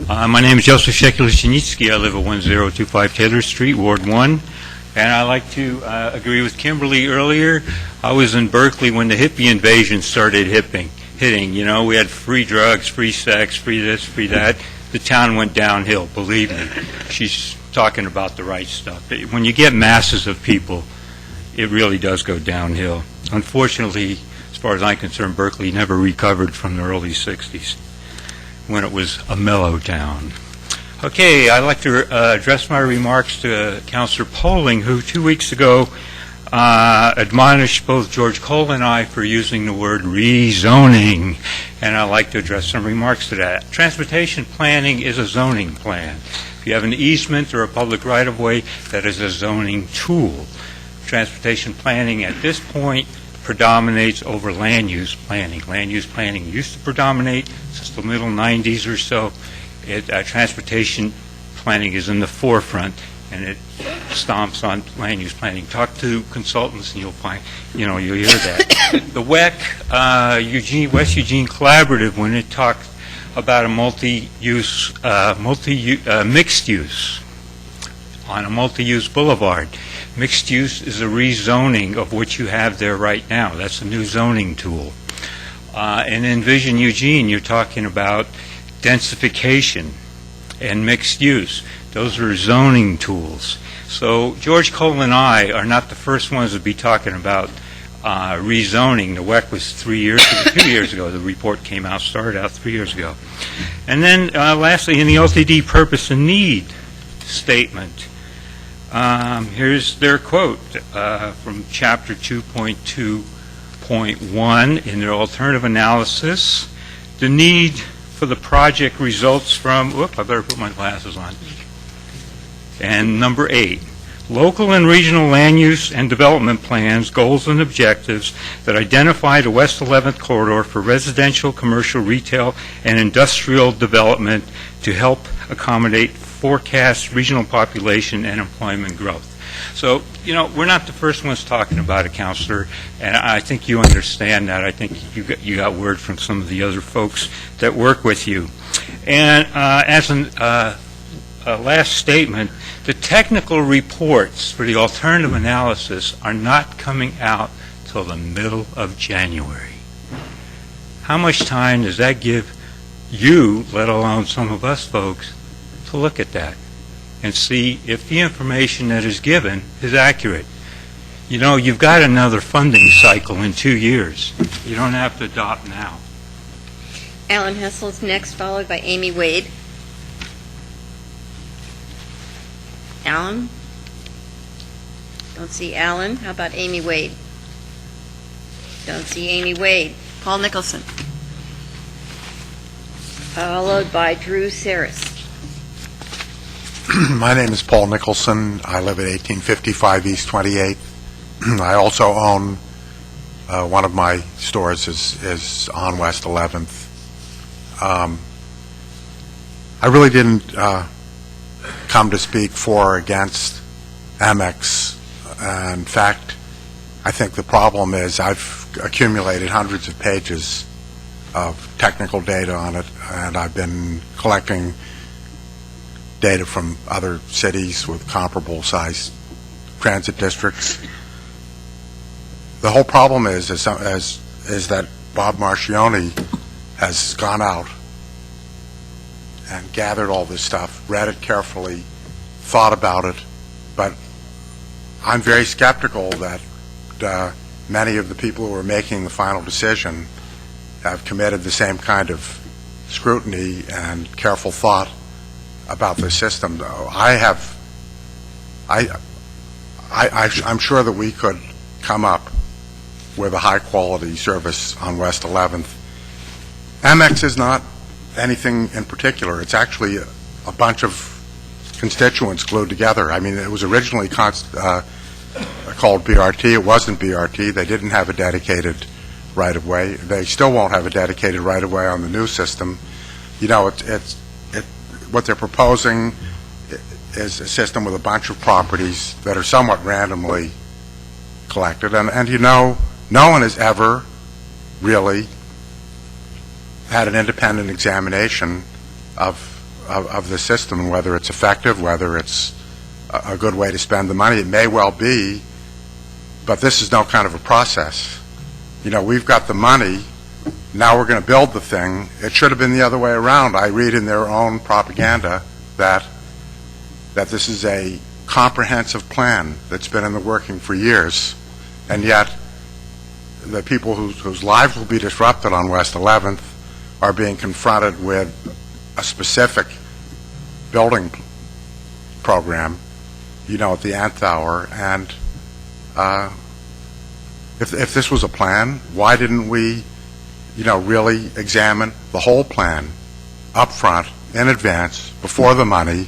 My name is Joseph Shinichi. I live at 1025 Taylor Street, Ward 1. And I'd like to agree with Kimberly earlier. I was in Berkeley when the hippie invasion started hitting. You know, we had free drugs, free sex, free this, free that. The town went downhill, believe me. She's talking about the right stuff. When you get masses of people, it really does go downhill. Unfortunately, as far as I'm concerned, Berkeley never recovered from the early 60s when it was a mellow town. Okay, I'd like to address my remarks to Councilor Poling, who 2 weeks ago admonished both George Cole and I for using the word rezoning, and I'd like to address some remarks to that. Transportation planning is a zoning plan. If you have an easement or a public right-of-way, that is a zoning tool. Transportation planning at this point predominates over land use planning. Land use planning used to predominate since the middle 90s or so. Transportation planning is in the forefront, and it stomps on land use planning. Talk to consultants, and you'll find, you'll hear that. The WEC, West Eugene Collaborative, when it talked about a multi-use, mixed use on a multi-use boulevard. Mixed use is a rezoning of what you have there right now. That's a new zoning tool. And in Envision Eugene, you're talking about densification and mixed use. Those are zoning tools. So George Cole and I are not the first ones to be talking about rezoning. The WEC was 2 years ago. The report came out, started out 3 years ago. And then lastly, in the LTD purpose and need statement, here's their quote from Chapter 2.2.1 in their alternative analysis. The need for the project results from, I better put my glasses on. And number 8, local and regional land use and development plans, goals, and objectives that identify the West 11th corridor for residential, commercial, retail, and industrial development to help accommodate forecast regional population and employment growth. So, you know, we're not the first ones talking about it, Counselor, and I think you understand that. I think you got word from some of the other folks that work with you. And as a last statement, the technical reports for the alternative analysis are not coming out till the middle of January. How much time does that give you, let alone some of us folks, to look at that and see if the information that is given is accurate? You know, you've got another funding cycle in 2 years. You don't have to adopt now. Alan Hessel's next, followed by Amy Wade. Alan? Don't see Alan. How about Amy Wade? Don't see Amy Wade. Paul Nicholson. Followed by Drew Saris. My name is Paul Nicholson. I live at 1855 East 28th. I also own one of my stores is on West 11th. I really didn't come to speak for or against Amex. In fact, I think the problem is I've accumulated hundreds of pages of technical data on it, and I've been collecting data from other cities with comparable sized transit districts. The whole problem is that Bob Marchione has gone out and gathered all this stuff, read it carefully, thought about it, but I'm very skeptical that many of the people who are making the final decision have committed the same kind of scrutiny and careful thought about the system. I'm sure that we could come up with a high-quality service on West 11th. Amex is not anything in particular. It's actually a bunch of constituents glued together. I mean, it was originally called BRT. It wasn't BRT. They didn't have a dedicated right-of-way. They still won't have a dedicated right-of-way on the new system. You know, what they're proposing is a system with a bunch of properties that are somewhat randomly collected. And you know, no one has ever really had an independent examination of the system, whether it's effective, whether it's a good way to spend the money. It may well be, but this is no kind of a process. You know, we've got the money, now we're going to build the thing. It should have been the other way around. I read in their own propaganda that this is a comprehensive plan that's been in the working for years, and yet the people whose lives will be disrupted on West 11th are being confronted with a specific building program, you know, at the nth hour. And if this was a plan, why didn't we, you know, really examine the whole plan up front, in advance, before the money,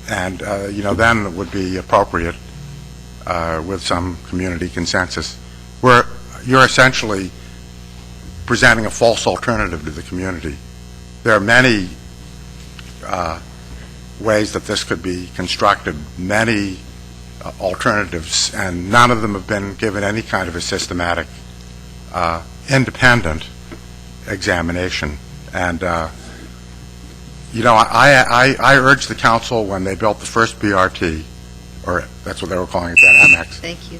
and, you know, then it would be appropriate with some community consensus. You're essentially presenting a false alternative to the community. There are many ways that this could be constructed, many alternatives, and none of them have been given any kind of a systematic, independent examination. And, you know, I urged the council when they built the first BRT, or that's what they were calling it then, MX. Thank you.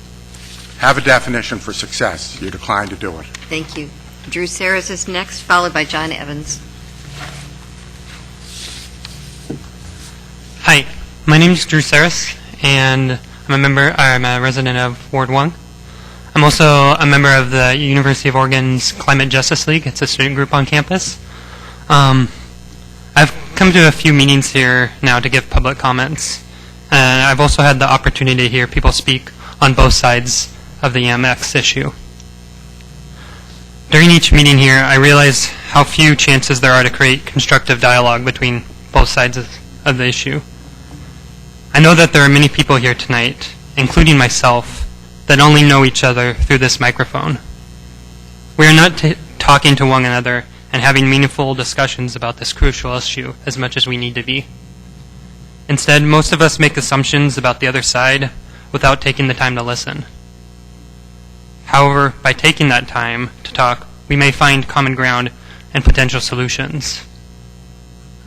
Have a definition for success. You declined to do it. Thank you. Drew Saris is next, followed by John Evans. Hi, my name is Drew Saris, and I'm a resident of Ward 1. I'm also a member of the University of Oregon's Climate Justice League. It's a student group on campus. I've come to a few meetings here now to give public comments. And I've also had the opportunity to hear people speak on both sides of the EMX issue. During each meeting here, I realize how few chances there are to create constructive dialogue between both sides of the issue. I know that there are many people here tonight, including myself, that only know each other through this microphone. We are not talking to one another and having meaningful discussions about this crucial issue as much as we need to be. Instead, most of us make assumptions about the other side without taking the time to listen. However, by taking that time to talk, we may find common ground and potential solutions.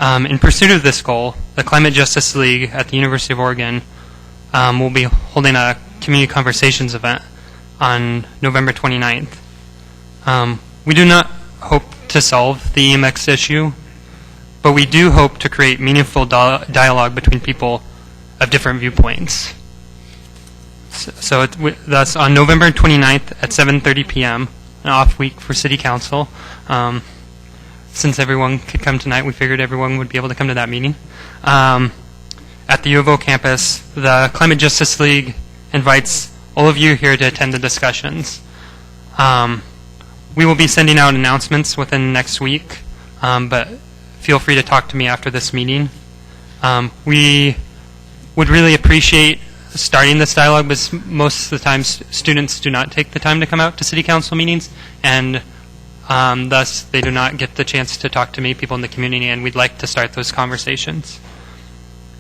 In pursuit of this goal, the Climate Justice League at the University of Oregon will be holding a community conversations event on November 29th. We do not hope to solve the EMX issue, but we do hope to create meaningful dialogue between people of different viewpoints. So that's on November 29th at 7:30 p.m., an off week for City Council. Since everyone could come tonight, we figured everyone would be able to come to that meeting. At the U of O campus, the Climate Justice League invites all of you here to attend the discussions. We will be sending out announcements within next week, but feel free to talk to me after this meeting. We would really appreciate starting this dialogue, because most of the time students do not take the time to come out to City Council meetings, and thus they do not get the chance to talk to me, people in the community, and we'd like to start those conversations.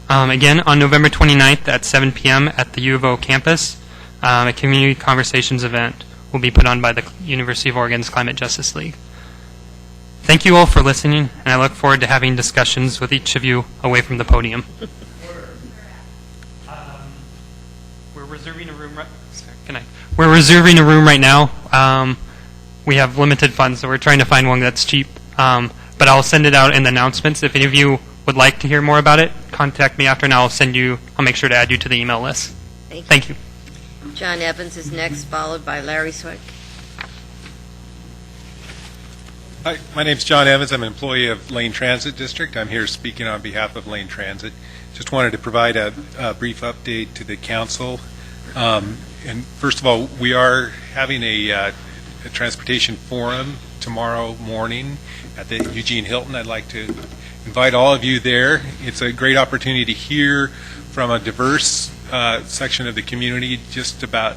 Again, on November 29th at 7 p.m. at the U of O campus, a community conversations event will be put on by the University of Oregon's Climate Justice League. Thank you all for listening, and I look forward to having discussions with each of you away from the podium. We're reserving a room. We're reserving a room right now. We have limited funds, so we're trying to find one that's cheap. But I'll send it out in the announcements. If any of you would like to hear more about it, contact me after, and I'll make sure to add you to the email list. Thank you. John Evans is next, followed by Larry Swick. Hi, my name's John Evans. I'm an employee of Lane Transit District. I'm here speaking on behalf of Lane Transit. Just wanted to provide a brief update to the council. And first of all, we are having a transportation forum tomorrow morning at the Eugene Hilton. I'd like to invite all of you there. It's a great opportunity to hear from a diverse section of the community just about,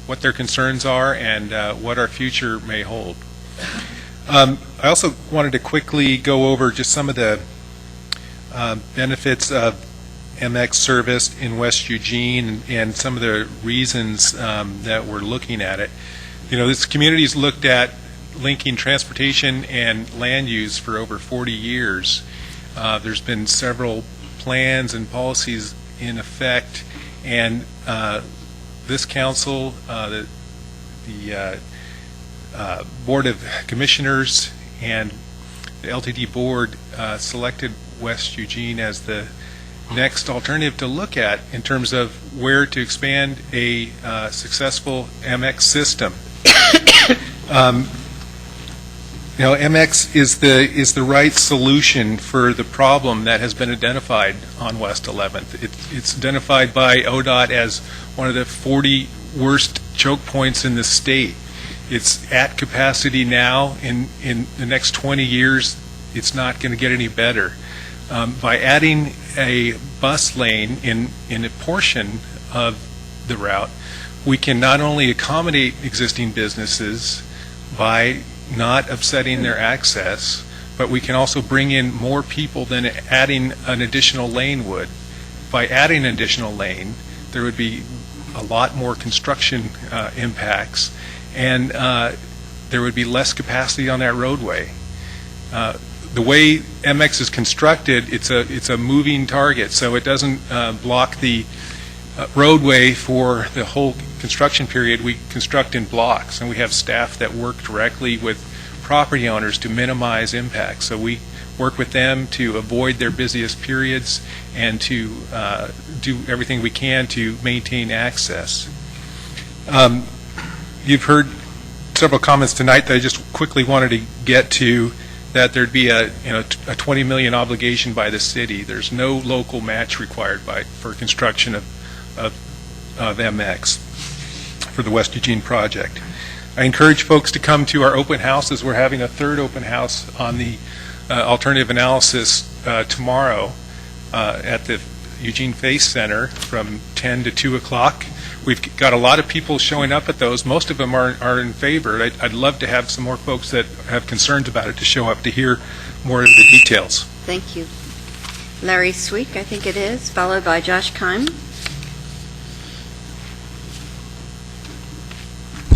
what their concerns are and what our future may hold. I also wanted to quickly go over just some of the benefits of MX service in West Eugene and some of the reasons that we're looking at it. This community's looked at linking transportation and land use for over 40 years. There's been several plans and policies in effect, and this council, the Board of Commissioners and the LTD Board selected West Eugene as the next alternative to look at in terms of where to expand a successful MX system. MX is the right solution for the problem that has been identified on West 11th. It's identified by ODOT as one of the 40 worst choke points in the state. It's at capacity now. In the next 20 years, it's not going to get any better. By adding a bus lane in a portion of the route, we can not only accommodate existing businesses by not upsetting their access, but we can also bring in more people than adding an additional lane would. By adding an additional lane, there would be a lot more construction impacts, and there would be less capacity on that roadway. The way MX is constructed, it's a moving target, so it doesn't block the roadway for the whole construction period. We construct in blocks, and we have staff that work directly with property owners to minimize impact. So we work with them to avoid their busiest periods and to do everything we can to maintain access. You've heard several comments tonight that I just quickly wanted to get to, that there'd be a $20 million obligation by the city. There's no local match required for construction of MX for the West Eugene project. I encourage folks to come to our open houses. We're having a third open house on the alternative analysis tomorrow at the Eugene Face Center from 10 to 2 o'clock. We've got a lot of people showing up at those. Most of them are in favor. I'd love to have some more folks that have concerns about it to show up to hear more of the details. Thank you. Larry Sweek, I think it is, followed by Josh Keim.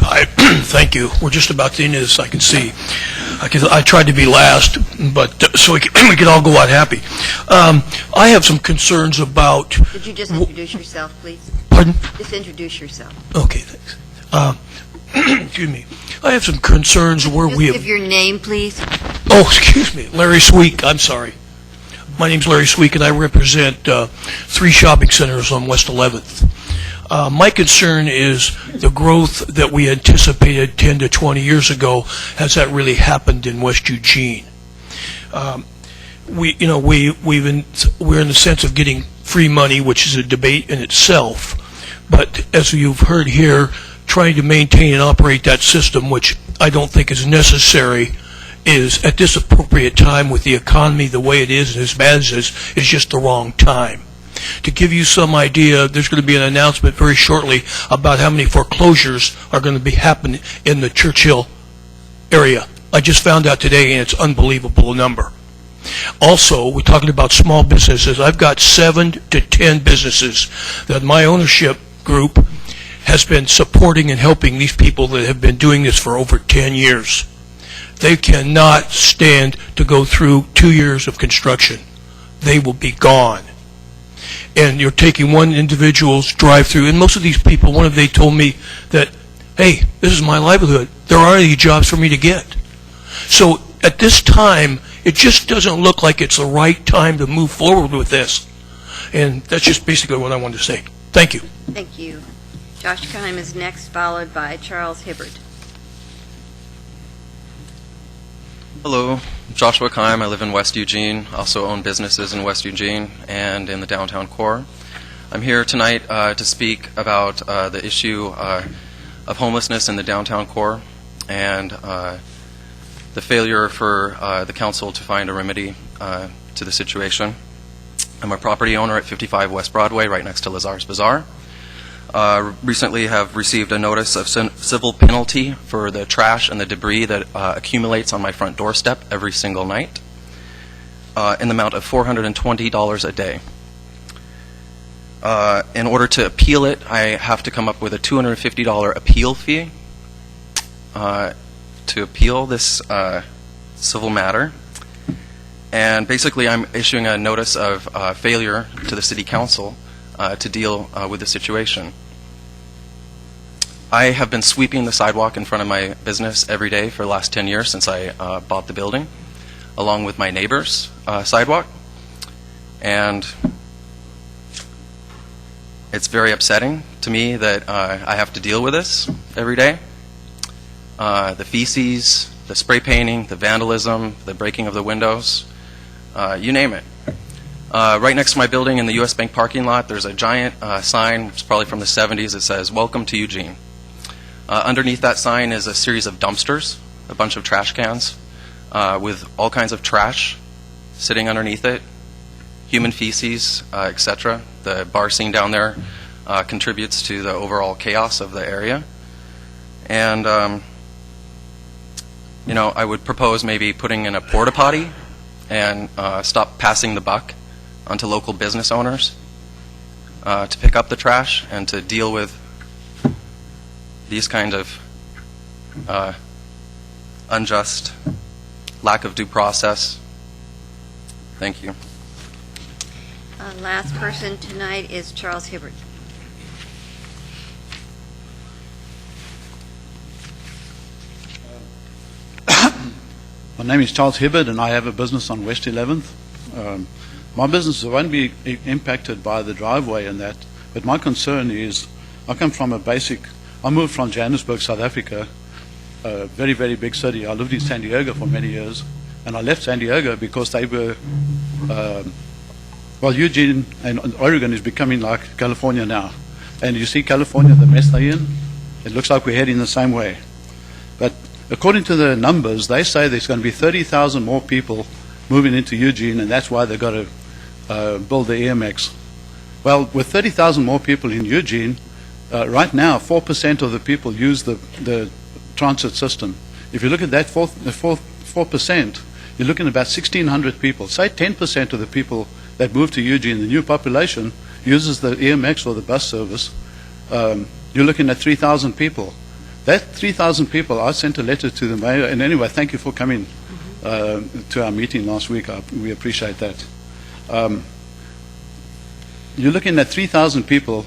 Hi, thank you. We're just about the end of this, I can see. I tried to be last, but so we could all go out happy. I have some concerns about... Could you just introduce yourself, please? Pardon? Just introduce yourself. Okay, thanks. Excuse me. I have some concerns where Just we have... give your name, please. Oh, excuse me. Larry Sweek, I'm sorry. My name's Larry Sweek, and I represent 3 shopping centers on West 11th. My concern is the growth that we anticipated 10 to 20 years ago. Has that really happened in West Eugene? We're in the sense of getting free money, which is a debate in itself. But as you've heard here, trying to maintain and operate that system, which I don't think is necessary, is at this appropriate time with the economy the way it is and as bad as it is just the wrong time. To give you some idea, there's going to be an announcement very shortly about how many foreclosures are going to be happening in the Churchill area. I just found out today, and it's unbelievable number. Also, we're talking about small businesses. I've got 7 to 10 businesses that my ownership group has been supporting and helping these people that have been doing this for over 10 years. They cannot stand to go through 2 years of construction. They will be gone. And you're taking one individual's drive-through, and most of these people, they told me that, hey, this is my livelihood. There aren't any jobs for me to get. So at this time, it just doesn't look like it's the right time to move forward with this. And that's just basically what I wanted to say. Thank you. Thank you. Josh Keim is next, followed by Charles Hibbard. Hello, Joshua Keim. I live in West Eugene, also own businesses in West Eugene and in the downtown core. I'm here tonight to speak about the issue of homelessness in the downtown core and the failure for the council to find a remedy to the situation. I'm a property owner at 55 West Broadway, right next to Lazar's Bazaar. Recently have received a notice of civil penalty for the trash and the debris that accumulates on my front doorstep every single night in the amount of $420 a day. In order to appeal it, I have to come up with a $250 appeal fee to appeal this civil matter. And basically I'm issuing a notice of failure to the City Council to deal with the situation. I have been sweeping the sidewalk in front of my business every day for the last 10 years since I bought the building, along with my neighbor's sidewalk. And it's very upsetting to me that I have to deal with this every day. The feces, the spray painting, the vandalism, the breaking of the windows, you name it. Right next to my building in the U.S. Bank parking lot, there's a giant sign, it's probably from the 70s, it says, "Welcome to Eugene." Underneath that sign is a series of dumpsters, a bunch of trash cans with all kinds of trash sitting underneath it, human feces, etc. The bar scene down there contributes to the overall chaos of the area. And, I would propose maybe putting in a porta potty and stop passing the buck onto local business owners to pick up the trash and to deal with these kind of unjust lack of due process. Thank you. Last person tonight is Charles Hibbard. My name is Charles Hibbard, and I have a business on West 11th. My business won't be impacted by the driveway and that, but my concern is I moved from Johannesburg, South Africa, a very, very big city. I lived in San Diego for many years, and I left San Diego because they were, Eugene and Oregon is becoming like California now. And you see California, the mess they're in, it looks like we're heading the same way. But according to the numbers, they say there's going to be 30,000 more people moving into Eugene, and that's why they've got to build the EMX. Well, with 30,000 more people in Eugene, right now, 4% of the people use the transit system. If you look at that 4%, you're looking at about 1,600 people. Say 10% of the people that move to Eugene, the new population, uses the EMX or the bus service. You're looking at 3,000 people. That 3,000 people, I sent a letter to the mayor, and anyway, thank you for coming to our meeting last week. We appreciate that. You're looking at 3,000 people,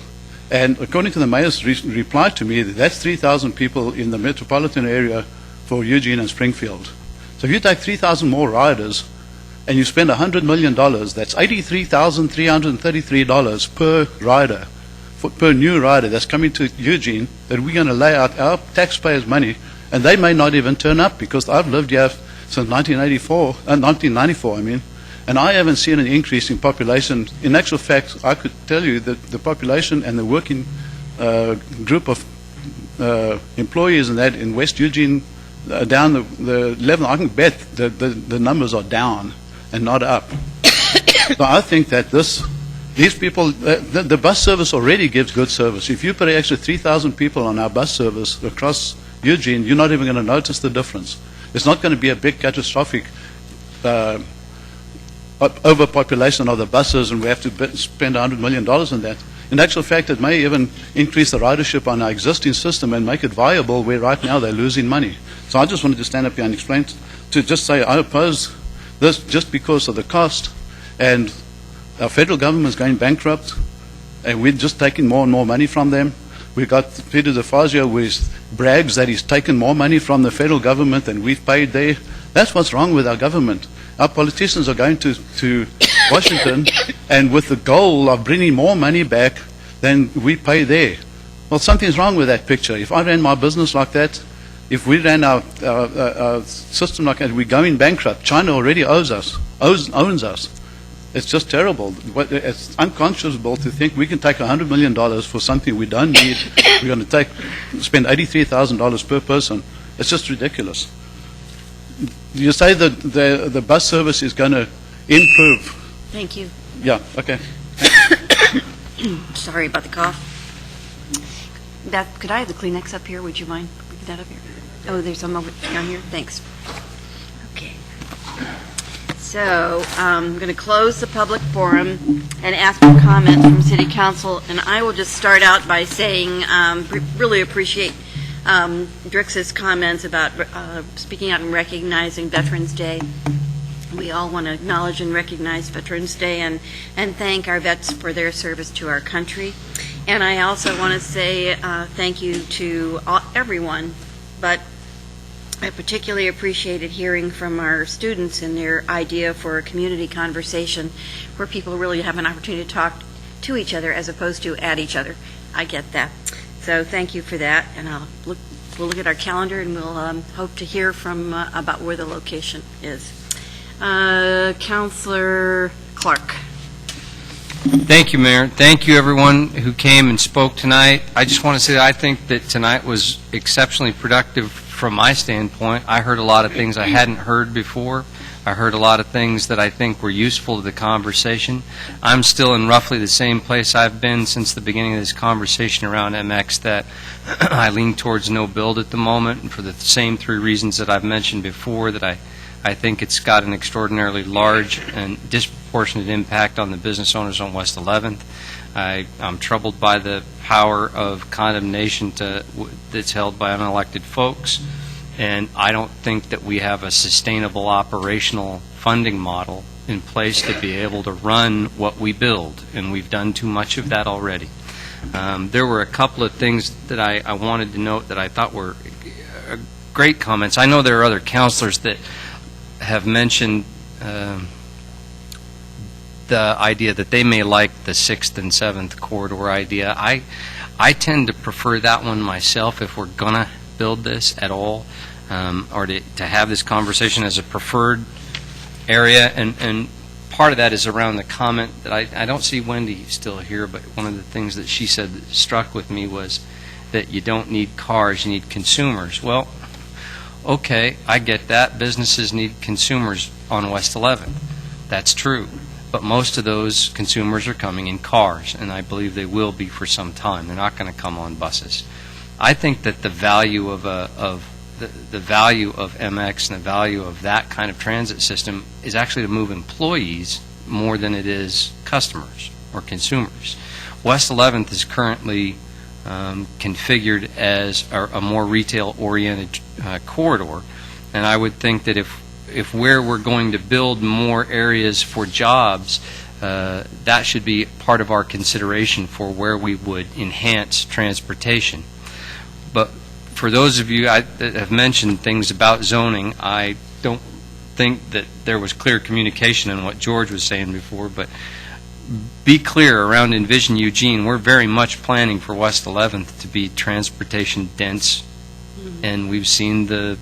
and according to the mayor's reply to me, that's 3,000 people in the metropolitan area for Eugene and Springfield. So if you take 3,000 more riders and you spend $100 million, that's $83,333 per rider, per new rider that's coming to Eugene, that we're going to lay out our taxpayers' money, and they may not even turn up, because I've lived here since 1994, and I haven't seen an increase in population. In actual fact, I could tell you that the population and the working group of employees and that in West Eugene, down the level, I can bet the numbers are down and not up. So I think that these people, the bus service already gives good service. If you put an extra 3,000 people on our bus service across Eugene, you're not even going to notice the difference. It's not going to be a big catastrophic overpopulation of the buses, and we have to spend $100 million on that. In actual fact, it may even increase the ridership on our existing system and make it viable, where right now they're losing money. So I just wanted to stand up here and explain, to just say I oppose this just because of the cost, and our federal government is going bankrupt, and we're just taking more and more money from them. We've got Peter DeFazio, who brags that he's taken more money from the federal government than we've paid there. That's what's wrong with our government. Our politicians are going to Washington and with the goal of bringing more money back than we pay there. Well, something's wrong with that picture. If I ran my business like that, if we ran our system like that, we're going bankrupt. China already owns us. It's just terrible. It's unconscionable to think we can take $100 million for something we don't need. We're going to spend $83,000 per person. It's just ridiculous. You say that the bus service is going to improve. Thank you. Yeah, okay. Sorry about the cough. Beth, could I have the Kleenex up here? Would you mind putting that up here? Oh, there's some over down here. Thanks. Okay. So I'm going to close the public forum and ask for comments from City Council. And I will just start out by saying really appreciate Drix's comments about speaking out and recognizing Veterans Day. We all want to acknowledge and recognize Veterans Day and thank our vets for their service to our country. And I also want to say thank you to everyone, but I particularly appreciated hearing from our students and their idea for a community conversation where people really have an opportunity to talk to each other as opposed to at each other. I get that. So thank you for that, and we'll look at our calendar and we'll hope to hear from about where the location is. Councilor Clark. Thank you, Mayor. Thank you, everyone who came and spoke tonight. I just want to say that I think that tonight was exceptionally productive from my standpoint. I heard a lot of things I hadn't heard before. I heard a lot of things that I think were useful to the conversation. I'm still in roughly the same place I've been since the beginning of this conversation around MX, that I lean towards no build at the moment, and for the same three reasons that I've mentioned before, that I think it's got an extraordinarily large and disproportionate impact on the business owners on West 11th. I'm troubled by the power of condemnation that's held by unelected folks, and I don't think that we have a sustainable operational funding model in place to be able to run what we build, and we've done too much of that already. There were a couple of things that I wanted to note that I thought were great comments. I know there are other councilors that have mentioned the idea that they may like the 6th and 7th corridor idea. I tend to prefer that one myself if we're going to build this at all, or to have this conversation as a preferred area. And part of that is around the comment that I don't see Wendy still here, but one of the things that she said that struck with me was that you don't need cars, you need consumers. Well, okay, I get that. Businesses need consumers on West 11th. That's true. but most of those consumers are coming in cars, and I believe they will be for some time. They're not going to come on buses. I think that the value of the value of MX and the value of that kind of transit system is actually to move employees more than it is customers or consumers. West 11th is currently configured as a more retail-oriented corridor, and I would think that if where we're going to build more areas for jobs, that should be part of our consideration for where we would enhance transportation. But for those of you that have mentioned things about zoning, I don't think that there was clear communication in what George was saying before, but be clear around Envision Eugene, we're very much planning for West 11th to be transportation dense, and we've seen the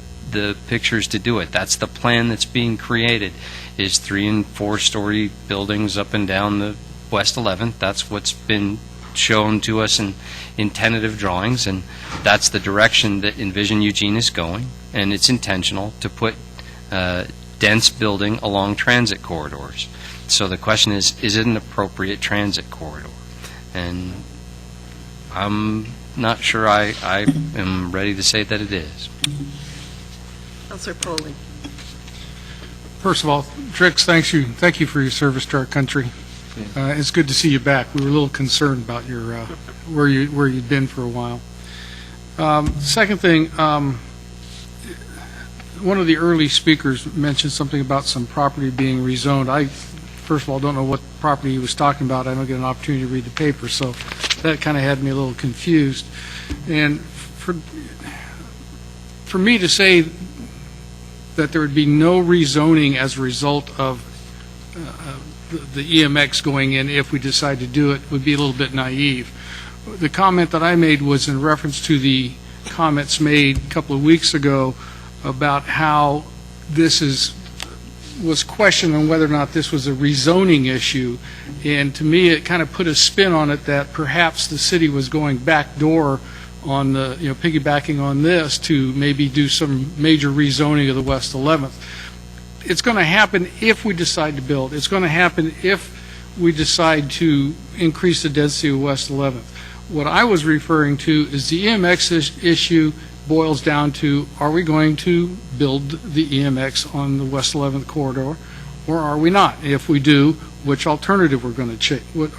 pictures to do it. That's the plan that's being created, is 3- and 4-story buildings up and down the West 11th. That's what's been shown to us in tentative drawings, and that's the direction that Envision Eugene is going, and it's intentional to put dense building along transit corridors. So the question is it an appropriate transit corridor? And I'm not sure I am ready to say that it is. Councilor Pauline. First of all, Drix, thank you for your service to our country. It's good to see you back. We were a little concerned about your where you'd been for a while. Second thing, one of the early speakers mentioned something about some property being rezoned. I, first of all, don't know what property he was talking about. I don't get an opportunity to read the paper, so that kind of had me a little confused. And for me to say that there would be no rezoning as a result of the EMX going in if we decide to do it would be a little bit naive. The comment that I made was in reference to the comments made a couple of weeks ago about how this was questioned on whether or not this was a rezoning issue, and to me it kind of put a spin on it that perhaps the city was going backdoor on the, piggybacking on this to maybe do some major rezoning of the West 11th. It's going to happen if we decide to build. It's going to happen if we decide to increase the density of West 11th. What I was referring to is the EMX issue boils down to, are we going to build the EMX on the West 11th corridor, or are we not? If we do, which alternative what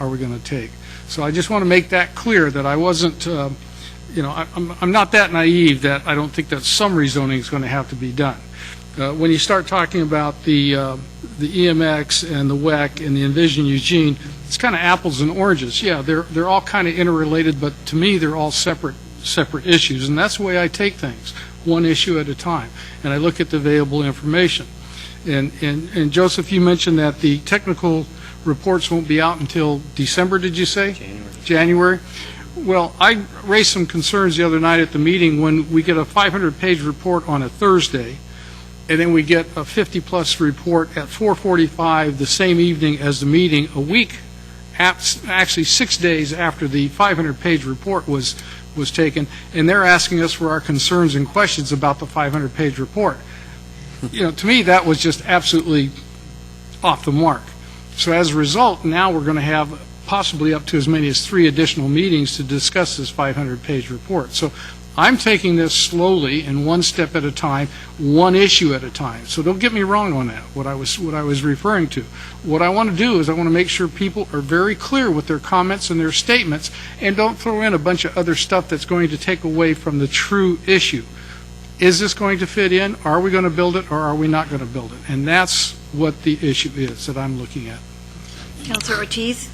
are we going to take? So I just want to make that clear that I wasn't, I'm not that naive that I don't think that some rezoning is going to have to be done. When you start talking about the EMX and the WEC and the Envision Eugene, it's kind of apples and oranges. Yeah, they're all kind of interrelated, but to me they're all separate issues, and that's the way I take things, one issue at a time, and I look at the available information. And Joseph, you mentioned that the technical reports won't be out until December, did you say? January. Well, I raised some concerns the other night at the meeting when we get a 500-page report on a Thursday, and then we get a 50-plus report at 4:45 the same evening as the meeting, a week, actually 6 days after the 500-page report was taken, and they're asking us for our concerns and questions about the 500-page report. To me, that was just absolutely off the mark. So as a result, now we're going to have possibly up to as many as 3 additional meetings to discuss this 500-page report. So I'm taking this slowly and one step at a time, one issue at a time. So don't get me wrong on that, what I was referring to. What I want to do is I want to make sure people are very clear with their comments and their statements, and don't throw in a bunch of other stuff that's going to take away from the true issue. Is this going to fit in? Are we going to build it, or are we not going to build it? And that's what the issue is that I'm looking at. Councilor Ortiz.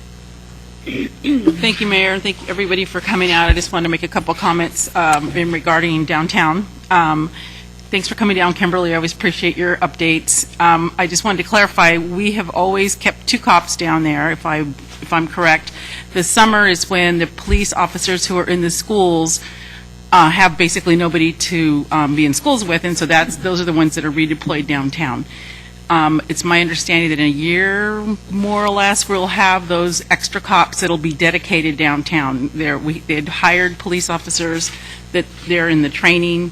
Thank you, Mayor, and thank you, everybody, for coming out. I just wanted to make a couple comments regarding downtown. Thanks for coming down, Kimberly. I always appreciate your updates. I just wanted to clarify, we have always kept 2 cops down there, if I'm correct. The summer is when the police officers who are in the schools have basically nobody to be in schools with, and so those are the ones that are redeployed downtown. It's my understanding that in a year, more or less, we'll have those extra cops that'll be dedicated downtown. They'd hired police officers that they're in the training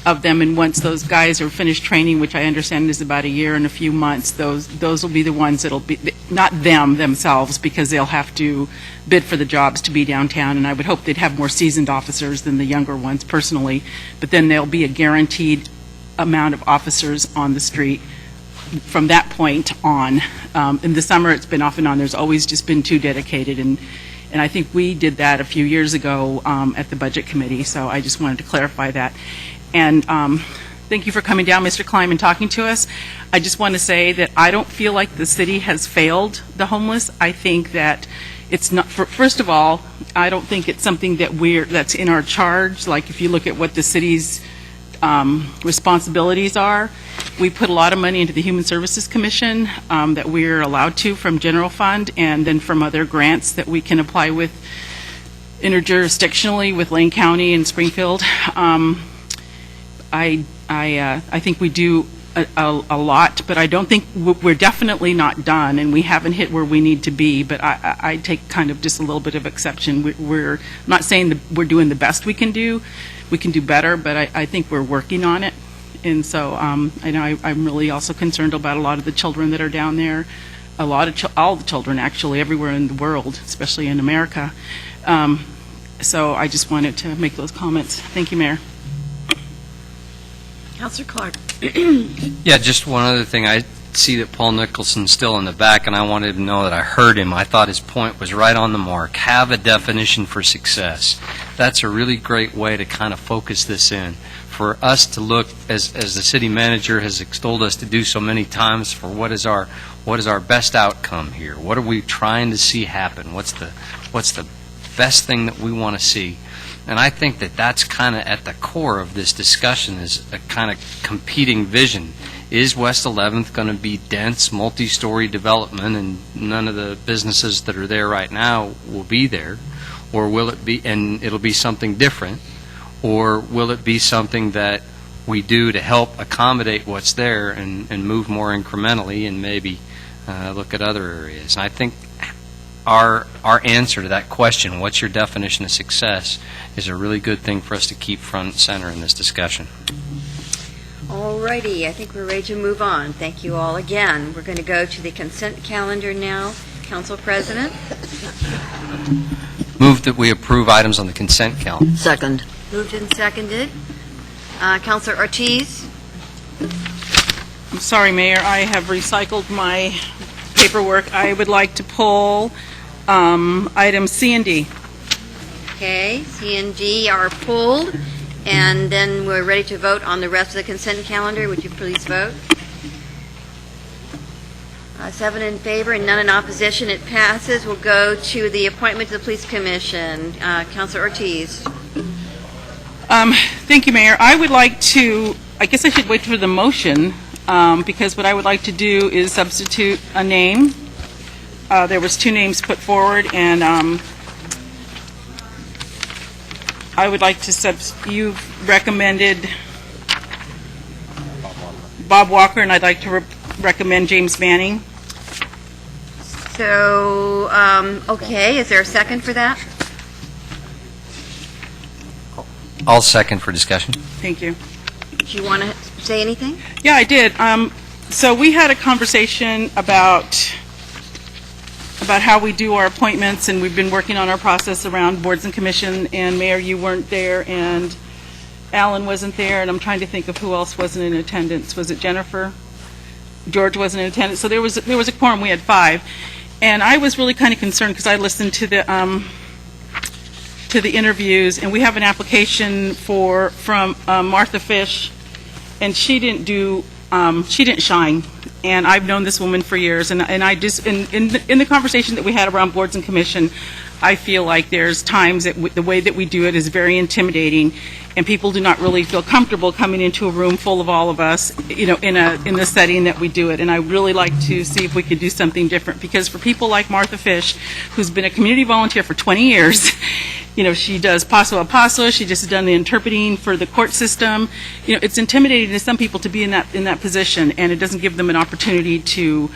of them, and once those guys are finished training, which I understand is about a year and a few months, those will be the ones that'll be, not them themselves, because they'll have to bid for the jobs to be downtown, and I would hope they'd have more seasoned officers than the younger ones personally, but then there'll be a guaranteed amount of officers on the street from that point on. In the summer, it's been off and on. There's always just been 2 dedicated, and I think we did that a few years ago at the Budget Committee, so I just wanted to clarify that. And thank you for coming down, Mr. Klein, and talking to us. I just want to say that I don't feel like the city has failed the homeless. I think that it's not, first of all, I don't think it's something that's in our charge. Like if you look at what the city's responsibilities are, we put a lot of money into the Human Services Commission that we're allowed to from general fund, and then from other grants that we can apply with interjurisdictionally with Lane County and Springfield. I think we do a lot, but I don't think we're definitely not done, and we haven't hit where we need to be, but I take kind of just a little bit of exception. We're not saying that we're doing the best we can do better, but I think we're working on it. And so I know I'm really also concerned about a lot of the children that are down there, all the children actually everywhere in the world, especially in America. So I just wanted to make those comments. Thank you, Mayor. Councilor Clark. Yeah, just one other thing. I see that Paul Nicholson's still in the back, and I wanted to know that I heard him. I thought his point was right on the mark. Have a definition for success. That's a really great way to kind of focus this in. For us to look, as the city manager has extolled us to do so many times, for what is our best outcome here? What are we trying to see happen? What's the best thing that we want to see? And I think that that's kind of at the core of this discussion, is a kind of competing vision. Is West 11th going to be dense, multi-story development, and none of the businesses that are there right now will be there? Or will it be, and it'll be something different? Or will it be something that we do to help accommodate what's there and move more incrementally and maybe look at other areas? And I think our answer to that question, what's your definition of success, is a really good thing for us to keep front and center in this discussion. All righty, I think we're ready to move on. Thank you all again. We're going to go to the consent calendar now. Council President. Move that we approve items on the consent calendar. Second. Moved and seconded. Councilor Ortiz. I'm sorry, Mayor, I have recycled my paperwork. I would like to pull items C and D. Okay, C and D are pulled, and then we're ready to vote on the rest of the consent calendar. Would you please vote? 7 in favor and none in opposition. It passes. We'll go to the appointment to the Police Commission. Councilor Ortiz. Thank you, Mayor. I would like to, I guess I should wait for the motion, because what I would like to do is substitute a name. There was 2 names put forward, and I would like to you've recommended Bob Walker, and I'd like to recommend James Manning. So, okay, is there a second for that? I'll second for discussion. Thank you. Do you want to say anything? Yeah, I did. So we had a conversation about how we do our appointments, and we've been working on our process around boards and commission, and Mayor, you weren't there, and Alan wasn't there, and I'm trying to think of who else wasn't in attendance. Was it Jennifer? George wasn't in attendance. So there was a quorum. We had 5. And I was really kind of concerned because I listened to the interviews, and we have an application from Martha Fish, and she didn't shine. And I've known this woman for years, and I just in the conversation that we had around boards and commission, I feel like there's times that the way that we do it is very intimidating, and people do not really feel comfortable coming into a room full of all of us, in the setting that we do it. And I really like to see if we could do something different, because for people like Martha Fish, who's been a community volunteer for 20 years, she does paso a paso. She just done the interpreting for the court system. It's intimidating to some people to be in that position, and it doesn't give them an opportunity to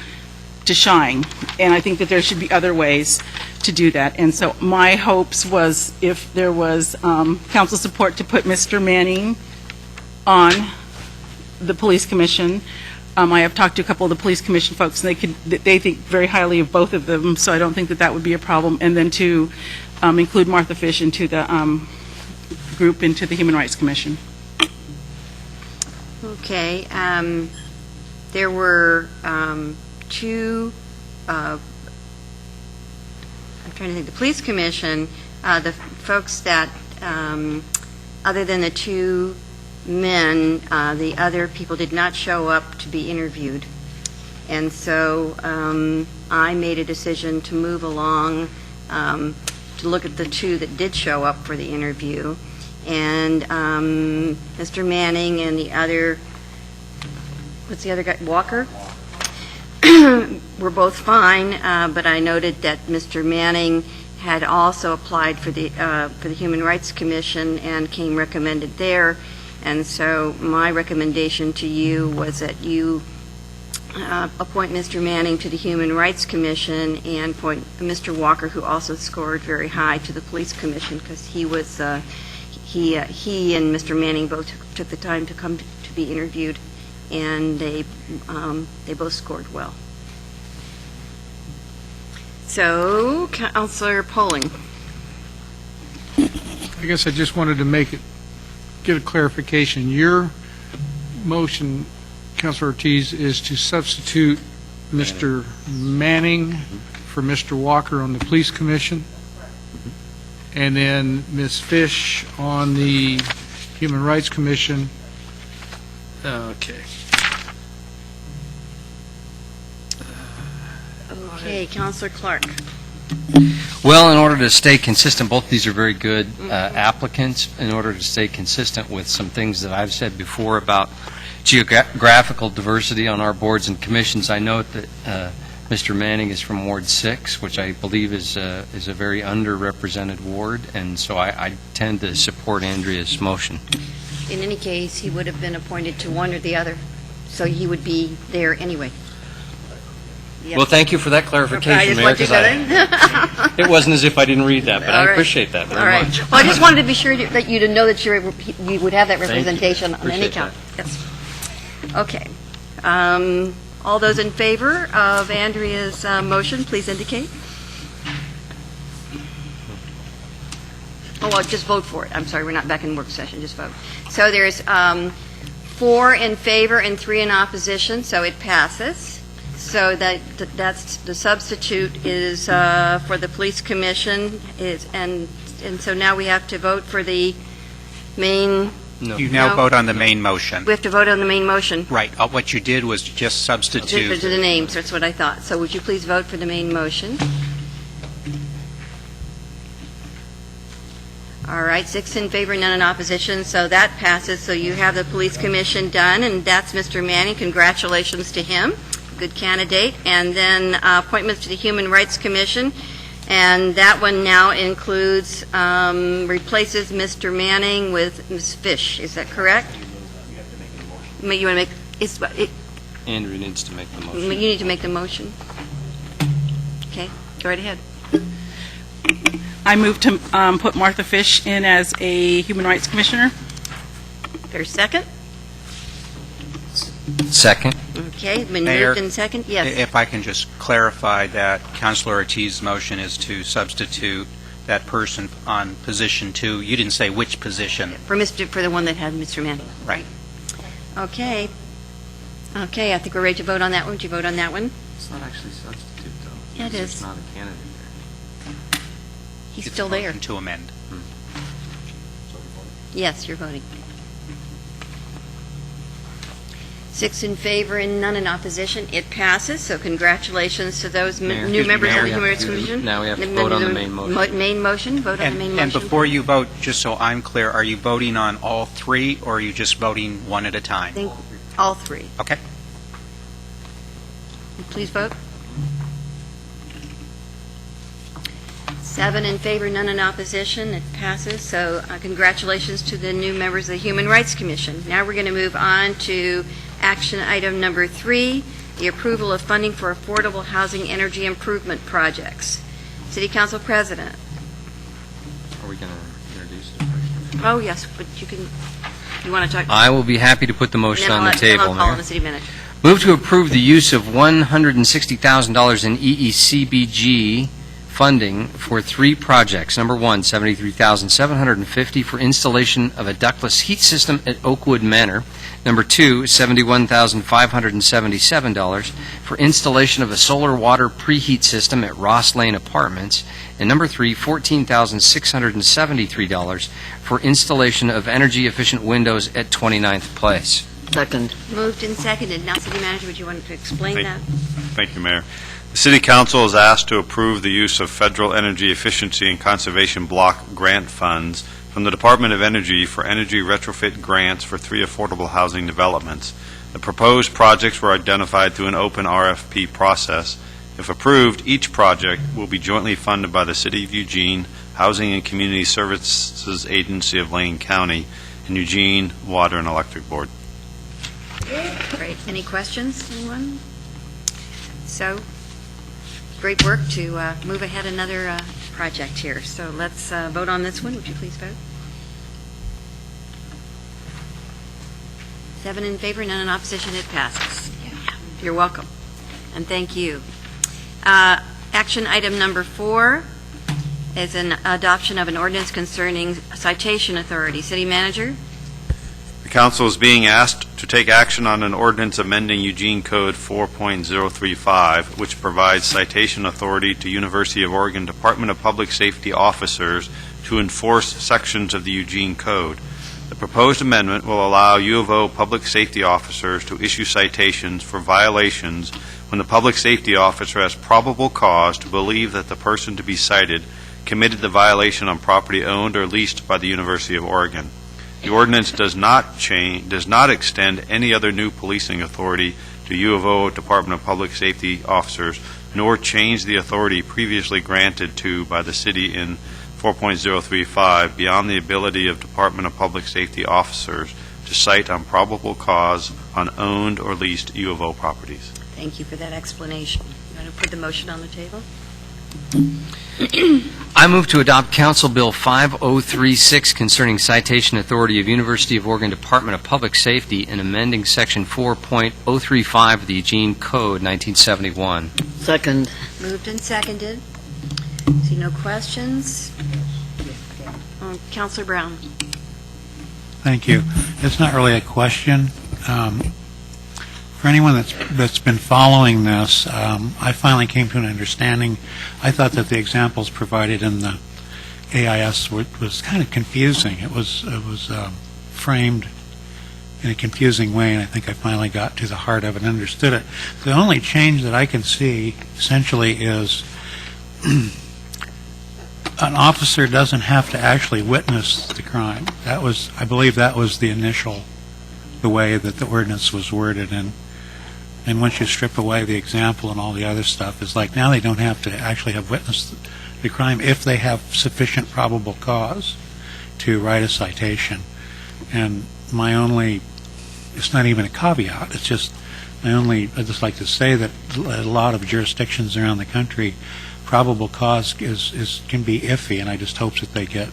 shine. And I think that there should be other ways to do that. And so my hopes was if there was council support to put Mr. Manning on the police commission. I have talked to a couple of the police commission folks, and they think very highly of both of them, so I don't think that that would be a problem. And then to include Martha Fish into the group, into the Human Rights Commission. Okay. There were two, I'm trying to think, the police commission, the folks that, other than the two men, the other people did not show up to be interviewed. And so I made a decision to move along to look at the two that did show up for the interview. And Mr. Manning and the other, what's the other guy, Walker? Were both fine, but I noted that Mr. Manning had also applied for the Human Rights Commission and came recommended there. And so my recommendation to you was that you appoint Mr. Manning to the Human Rights Commission and appoint Mr. Walker, who also scored very high, to the Police Commission, because he was he and Mr. Manning both took the time to come to be interviewed, and they both scored well. So, Councilor Pauling. I guess I just wanted to get a clarification. Your motion, Councilor Ortiz, is to substitute Mr. Manning for Mr. Walker on the Police Commission, and then Ms. Fish on the Human Rights Commission. Okay. Okay, Councilor Clark. Well, in order to stay consistent, both these are very good applicants. In order to stay consistent with some things that I've said before about geographical diversity on our boards and commissions, I note that Mr. Manning is from Ward 6, which I believe is a very underrepresented ward, and so I tend to support Andrea's motion. In any case, he would have been appointed to one or the other, so he would be there anyway. Yes. Well, thank you for that clarification, Mayor, because it wasn't as if I didn't read that, but I appreciate that very much. Well, I just wanted to be sure that you to know that you would have that representation on any count. Yes. Okay. All those in favor of Andrea's motion, please indicate. Oh, well, just vote for it. I'm sorry, we're not back in work session. Just vote. So there's 4 in favor and 3 in opposition, so it passes. So that's the substitute is for the Police Commission, and so now we have to vote for the main. No. You now vote on the main motion. We have to vote on the main motion. Right. What you did was just substitute. To the names. That's what I thought. So would you please vote for the main motion? All right, 6 in favor, none in opposition, so that passes. So you have the Police Commission done, and that's Mr. Manning. Congratulations to him. Good candidate. And then appointments to the Human Rights Commission, and that one now includes, replaces Mr. Manning with Ms. Fish. Is that correct? You want to make, Andrew needs to make the motion. You need to make the motion. Okay, go right ahead. I move to put Martha Fish in as a Human Rights Commissioner. There's second? Second. Okay, been Mayor, moved in second? Yes. If I can just clarify that Councilor Ortiz's motion is to substitute that person on position 2. You didn't say which position. For the one that had Mr. Manning. Right. Okay. Okay, I think we're ready to vote on that one. Would you vote on that one? It's not actually substitute, though. Yeah, it is. It's not a candidate there. He's still there. Motion to amend. Yes, you're voting. 6 in favor and none in opposition. It passes, so congratulations to those new members of the Human Rights Commission. Now we have to vote on the main motion. Main motion, vote on the main motion. And before you vote, just so I'm clear, are you voting on all 3, or are you just voting one at a time? I think all 3. Okay. Please vote. 7 in favor, none in opposition. It passes. So congratulations to the new members of the Human Rights Commission. Now we're going to move on to action item number 3, the approval of funding for affordable housing energy improvement projects. City Council President. Are we going to introduce it? Oh, yes, but you can. You want to talk? I will be happy to put the motion on the table, Then I'll call on Mayor. the city manager. Move to approve the use of $160,000 in EECBG funding for 3 projects. Number 1, $73,750 for installation of a ductless heat system at Oakwood Manor. Number 2, $71,577 for installation of a solar water preheat system at Ross Lane Apartments. And number 3, $14,673 for installation of energy-efficient windows at 29th Place. Second. Moved and seconded. Now, city manager, would you want to explain that? Thank you, Mayor. The City Council is asked to approve the use of Federal Energy Efficiency and Conservation Block grant funds from the Department of Energy for energy retrofit grants for 3 affordable housing developments. The proposed projects were identified through an open RFP process. If approved, each project will be jointly funded by the City of Eugene, Housing and Community Services Agency of Lane County, and Eugene Water and Electric Board. Great. Any questions, anyone? So, great work to move ahead another project here. So let's vote on this one. Would you please vote? 7 in favor, none in opposition. It passes. You're welcome. And thank you. Action item number 4 is an adoption of an ordinance concerning citation authority. City manager? The Council is being asked to take action on an ordinance amending Eugene Code 4.035, which provides citation authority to University of Oregon Department of Public Safety officers to enforce sections of the Eugene Code. The proposed amendment will allow U of O public safety officers to issue citations for violations when the public safety officer has probable cause to believe that the person to be cited committed the violation on property owned or leased by the University of Oregon. The ordinance does not extend any other new policing authority to U of O Department of Public Safety officers, nor change the authority previously granted to by the city in 4.035 beyond the ability of Department of Public Safety officers to cite on probable cause on owned or leased U of O properties. Thank you for that explanation. You want to put the motion on the table? I move to adopt Council Bill 5036 concerning citation authority of University of Oregon Department of Public Safety and amending Section 4.035 of the Eugene Code 1971. Second. Moved and seconded. See no questions? Councilor Brown. Thank you. It's not really a question. For anyone that's been following this, I finally came to an understanding. I thought that the examples provided in the AIS was kind of confusing. It was framed in a confusing way, and I think I finally got to the heart of it and understood it. The only change that I can see, essentially, is an officer doesn't have to actually witness the crime. I believe that was the way that the ordinance was worded, and once you strip away the example and all the other stuff, it's like now they don't have to actually have witnessed the crime if they have sufficient probable cause to write a citation. And it's not even a caveat, it's just I'd just like to say that a lot of jurisdictions around the country, probable cause can be iffy, and I just hope that they get,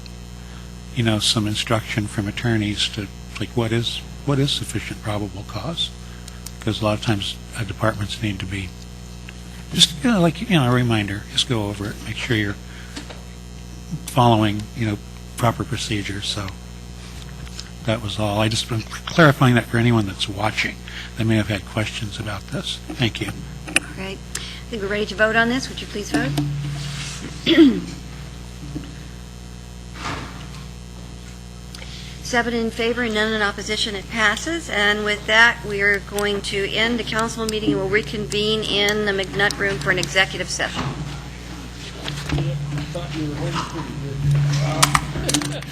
some instruction from attorneys to, like, what is sufficient probable cause? Because a lot of times departments need to be just, a reminder, just go over it, make sure you're following, proper procedures. So that was all. I just been clarifying that for anyone that's watching that may have had questions about this. Thank you. All right. I think we're ready to vote on this. Would you please vote? 7 in favor and none in opposition. It passes. And with that, we are going to end the council meeting and we'll reconvene in the McNutt room for an executive session. I thought you were holding pretty good.